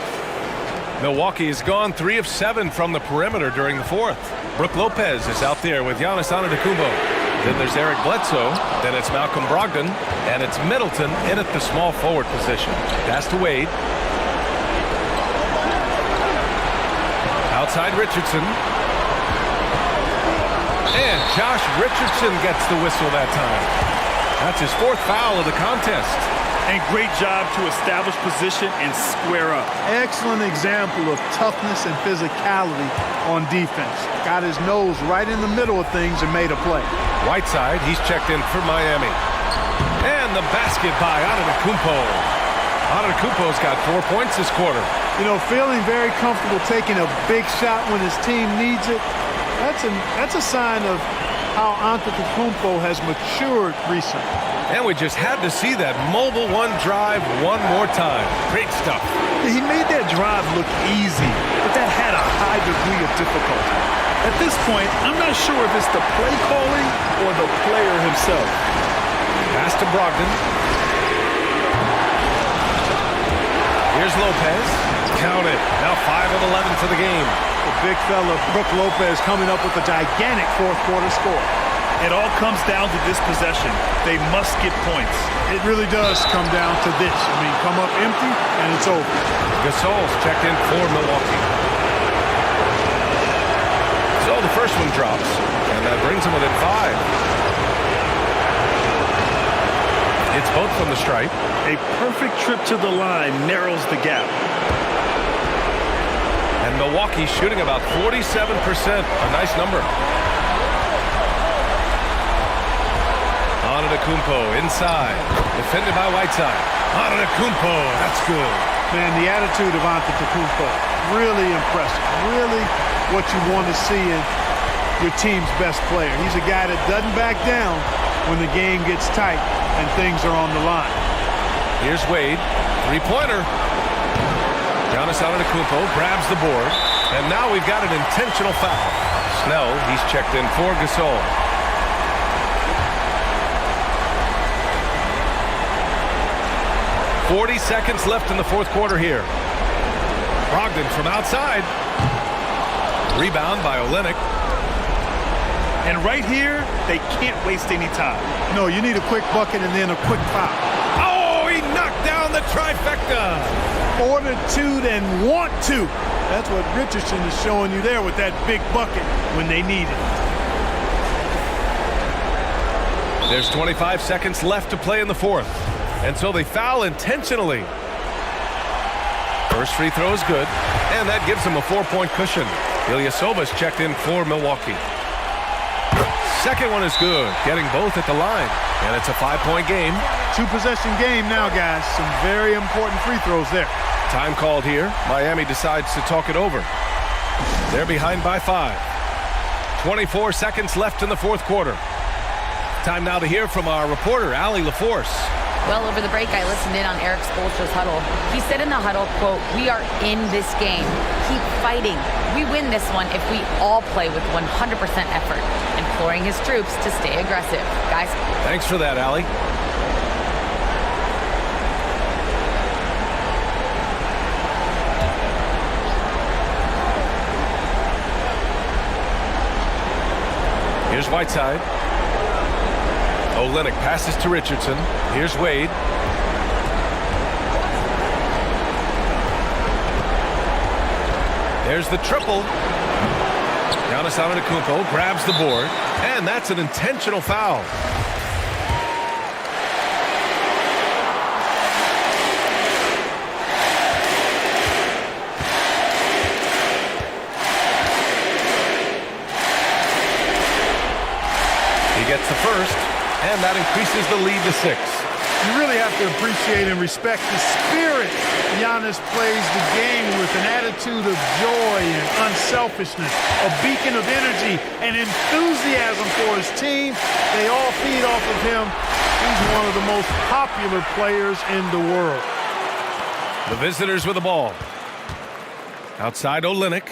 E: Milwaukee has gone 3 of 7 from the perimeter during the fourth. Brook Lopez is out there with Giannis Antetokounmpo. Then there's Eric Bledsoe. Then it's Malcolm Brogdon. And it's Middleton in at the small forward position. Pass to Wade. Outside Richardson. And Josh Richardson gets the whistle that time. That's his 4th foul of the contest.
J: And great job to establish position and square up.
H: Excellent example of toughness and physicality on defense. Got his nose right in the middle of things and made a play.
E: Whiteside, he's checked in for Miami. And the basket by Antetokounmpo. Antetokounmpo's got 4 points this quarter.
H: You know, feeling very comfortable taking a big shot when his team needs it. That's a sign of how Antetokounmpo has matured recently.
E: And we just had to see that mobile one drive one more time. Great stuff.
J: He made that drive look easy, but that had a high degree of difficulty. At this point, I'm not sure if it's the play calling or the player himself.
E: Pass to Brogdon. Here's Lopez. Count it. Now 5 of 11 for the game.
H: The big fella, Brook Lopez, coming up with a gigantic fourth quarter score.
J: It all comes down to this possession. They must get points.
F: It really does come down to this. I mean, come up empty, and it's over.
E: Gasol's checked in for Milwaukee. So the first one drops, and that brings him within 5. It's both from the stripe.
J: A perfect trip to the line narrows the gap.
E: And Milwaukee shooting about 47%. A nice number. Antetokounmpo inside. Defended by Whiteside. Antetokounmpo. That's good.
F: Man, the attitude of Antetokounmpo, really impressive. Really what you want to see in your team's best player. He's a guy that doesn't back down when the game gets tight and things are on the line.
E: Here's Wade. Three-pointer. Giannis Antetokounmpo grabs the board. And now we've got an intentional foul. Snell, he's checked in for Gasol. "40 seconds left in the fourth quarter here. Brogdon from outside. Rebound by Olynyk.
J: And right here, they can't waste any time.
F: No, you need a quick bucket and then a quick foul.
E: Oh, he knocked down the trifecta.
F: Fortitude and want to. That's what Richardson is showing you there with that big bucket when they need it.
E: There's 25 seconds left to play in the fourth. And so they foul intentionally. First free throw is good, and that gives them a 4-point cushion. Ilyasova's checked in for Milwaukee. Second one is good, getting both at the line. And it's a 5-point game.
F: 2-possession game now, guys. Some very important free throws there.
E: Time called here. Miami decides to talk it over. They're behind by 5. 24 seconds left in the fourth quarter. Time now to hear from our reporter, Allie LaForce.
K: Well, over the break, I listened in on Eric Spoelstra's huddle. He said in the huddle, quote, "We are in this game. Keep fighting. We win this one if we all play with 100% effort," imploring his troops to stay aggressive. Guys.
E: Thanks for that, Allie. Here's Whiteside. Olynyk passes to Richardson. Here's Wade. There's the triple. Giannis Antetokounmpo grabs the board, and that's an intentional foul. He gets the first, and that increases the lead to 6.
F: You really have to appreciate and respect the spirit Giannis plays the game with, an attitude of joy and unselfishness, a beacon of energy and enthusiasm for his team. They all feed off of him. He's one of the most popular players in the world.
E: The visitors with the ball. Outside Olynyk.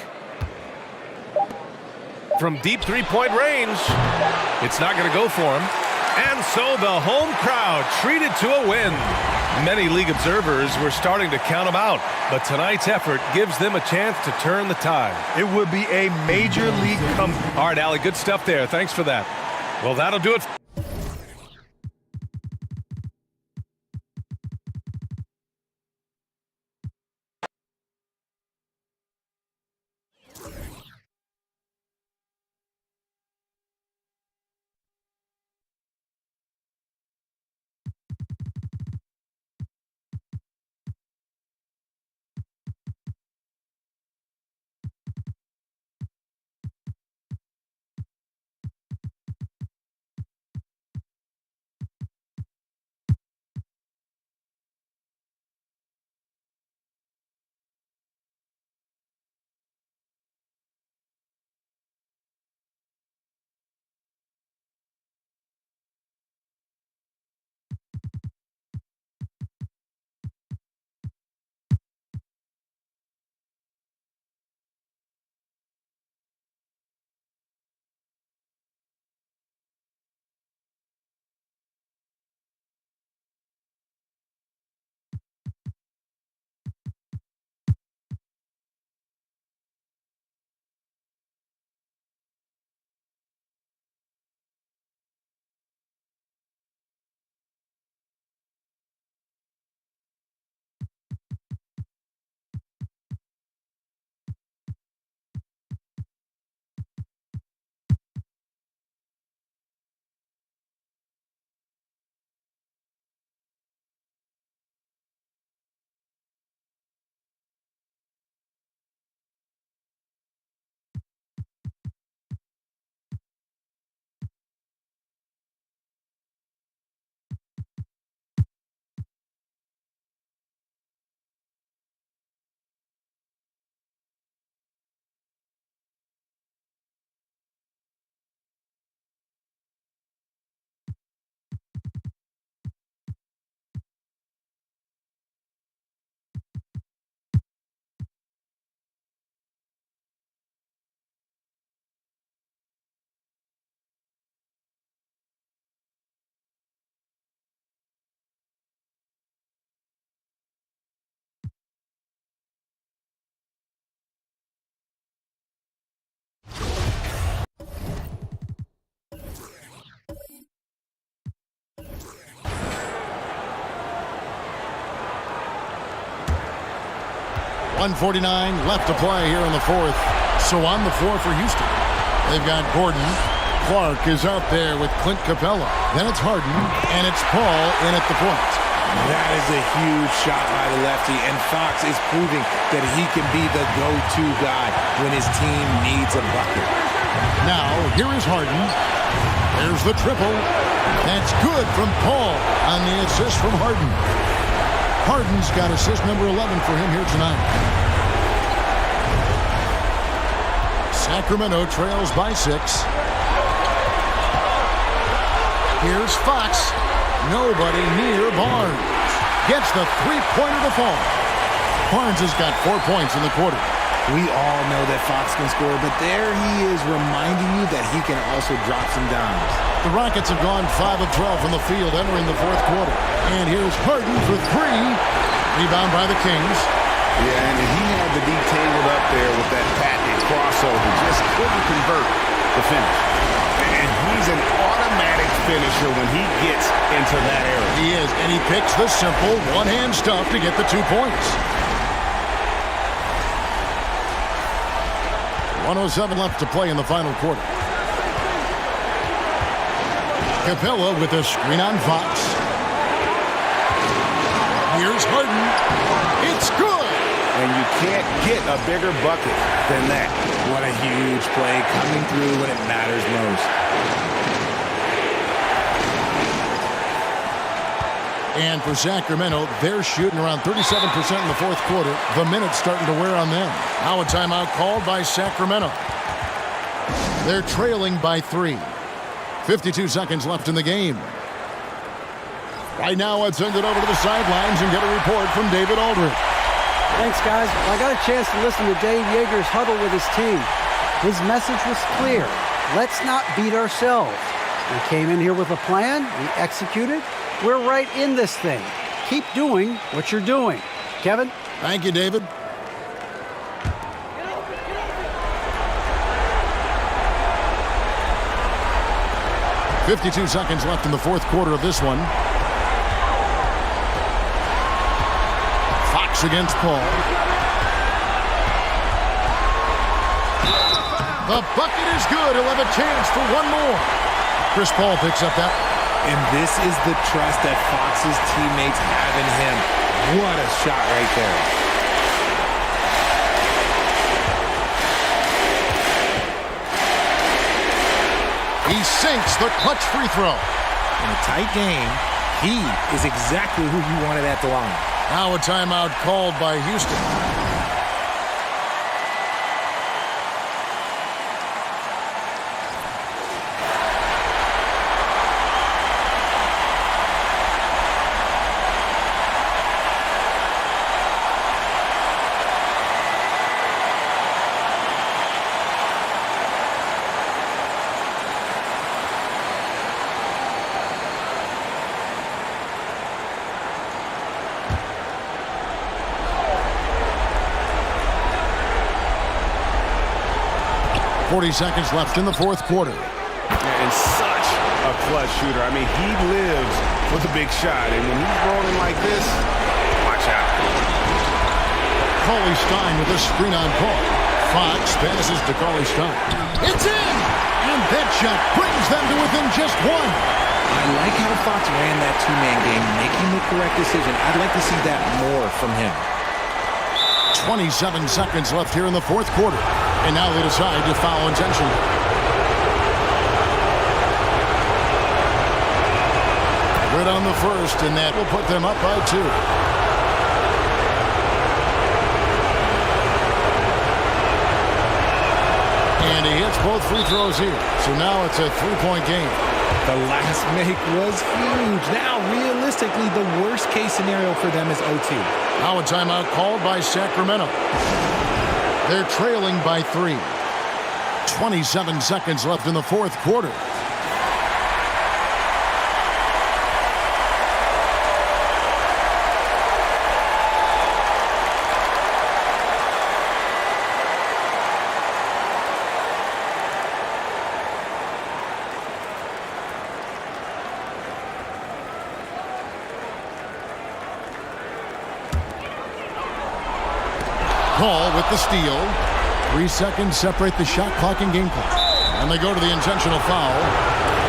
E: From deep three-point range. It's not going to go for him. And so the home crowd treated to a win. Many league observers were starting to count them out, but tonight's effort gives them a chance to turn the tide.
J: It would be a major league comeback.
E: All right, Allie, good stuff there. Thanks for that. Well, that'll do it.
A: 1:49 left to play here in the fourth. So on the floor for Houston, they've got Gordon. Clark is out there with Clint Capella. Then it's Harden, and it's Paul in at the point.
M: That is a huge shot by the lefty, and Fox is proving that he can be the go-to guy when his team needs a bucket.
A: Now, here is Harden. There's the triple. That's good from Paul on the assist from Harden. Harden's got assist number 11 for him here tonight. Sacramento trails by 6. Here's Fox. Nobody near Barnes. Gets the three-pointer to fall. Barnes has got 4 points in the quarter.
M: We all know that Fox can score, but there he is reminding you that he can also drop some dimes.
A: The Rockets have gone 5 of 12 from the field entering the fourth quarter. And here's Harden for 3. Rebound by the Kings.
C: Yeah, and he had the D tabled up there with that patented crossover. Just couldn't convert the finish. And he's an automatic finisher when he gets into that area.
A: He is, and he picks the simple one-hand stuff to get the 2 points. 1:07 left to play in the final quarter. Capella with a screen on Fox. Here's Harden. It's good!
C: And you can't get a bigger bucket than that.
M: What a huge play coming through when it matters most.
A: And for Sacramento, they're shooting around 37% in the fourth quarter. The minutes starting to wear on them. Now a timeout called by Sacramento. They're trailing by 3. 52 seconds left in the game. Right now, let's send it over to the sidelines and get a report from David Aldridge.
D: Thanks, guys. Well, I got a chance to listen to Dave Yeager's huddle with his team. His message was clear. Let's not beat ourselves. We came in here with a plan. We executed. We're right in this thing. Keep doing what you're doing. Kevin?
A: Thank you, David. .52 seconds left in the fourth quarter of this one. Fox against Paul. The bucket is good. He'll have a chance for one more. Chris Paul picks up that.
M: And this is the trust that Fox's teammates have in him. What a shot right there.
A: He sinks the clutch free throw.
M: In a tight game, he is exactly who you wanted at the line.
A: Now a timeout called by Houston. .40 seconds left in the fourth quarter.
C: And such a clutch shooter. I mean, he lives for the big shot. And when he's rolling like this, watch out.
A: Cauley Stein with a screen on Paul. Fox passes to Cauley Stein. It's in! And that shot brings them to within just 1.
M: I like how Fox ran that two-man game, making the correct decision. I'd like to see that more from him.
A: 27 seconds left here in the fourth quarter. And now they decide to foul intentionally. Good on the first, and that will put them up by 2. And he hits both free throws here. So now it's a 3-point game.
M: The last make was huge. Now, realistically, the worst-case scenario for them is OT.
A: Now a timeout called by Sacramento. They're trailing by 3. 27 seconds left in the fourth quarter. the steal. 3 seconds separate the shot clock and game clock. And they go to the intentional foul.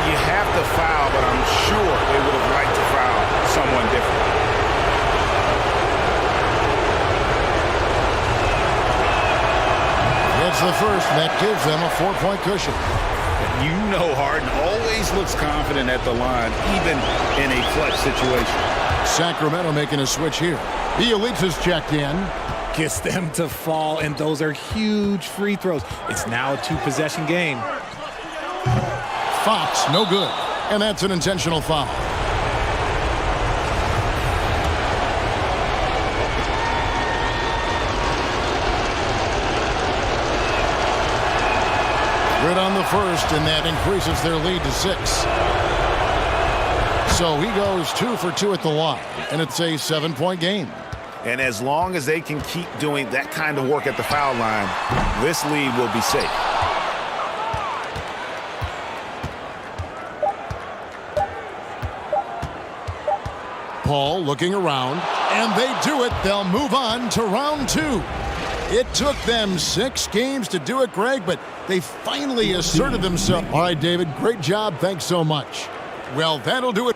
C: You have to foul, but I'm sure they would have liked to foul someone different.
A: It's the first, and that gives them a 4-point cushion.
C: You know Harden always looks confident at the line, even in a clutch situation.
A: Sacramento making a switch here. Elites is checked in.
M: Gets them to fall, and those are huge free throws. It's now a 2-possession game.
A: Fox, no good. And that's an intentional foul. Good on the first, and that increases their lead to 6. So he goes 2 for 2 at the line, and it's a 7-point game.
C: And as long as they can keep doing that kind of work at the foul line, this lead will be safe.
A: Paul looking around, and they do it. They'll move on to round 2. It took them 6 games to do it, Greg, but they finally asserted themselves. All right, David, great job. Thanks so much. Well, that'll do it.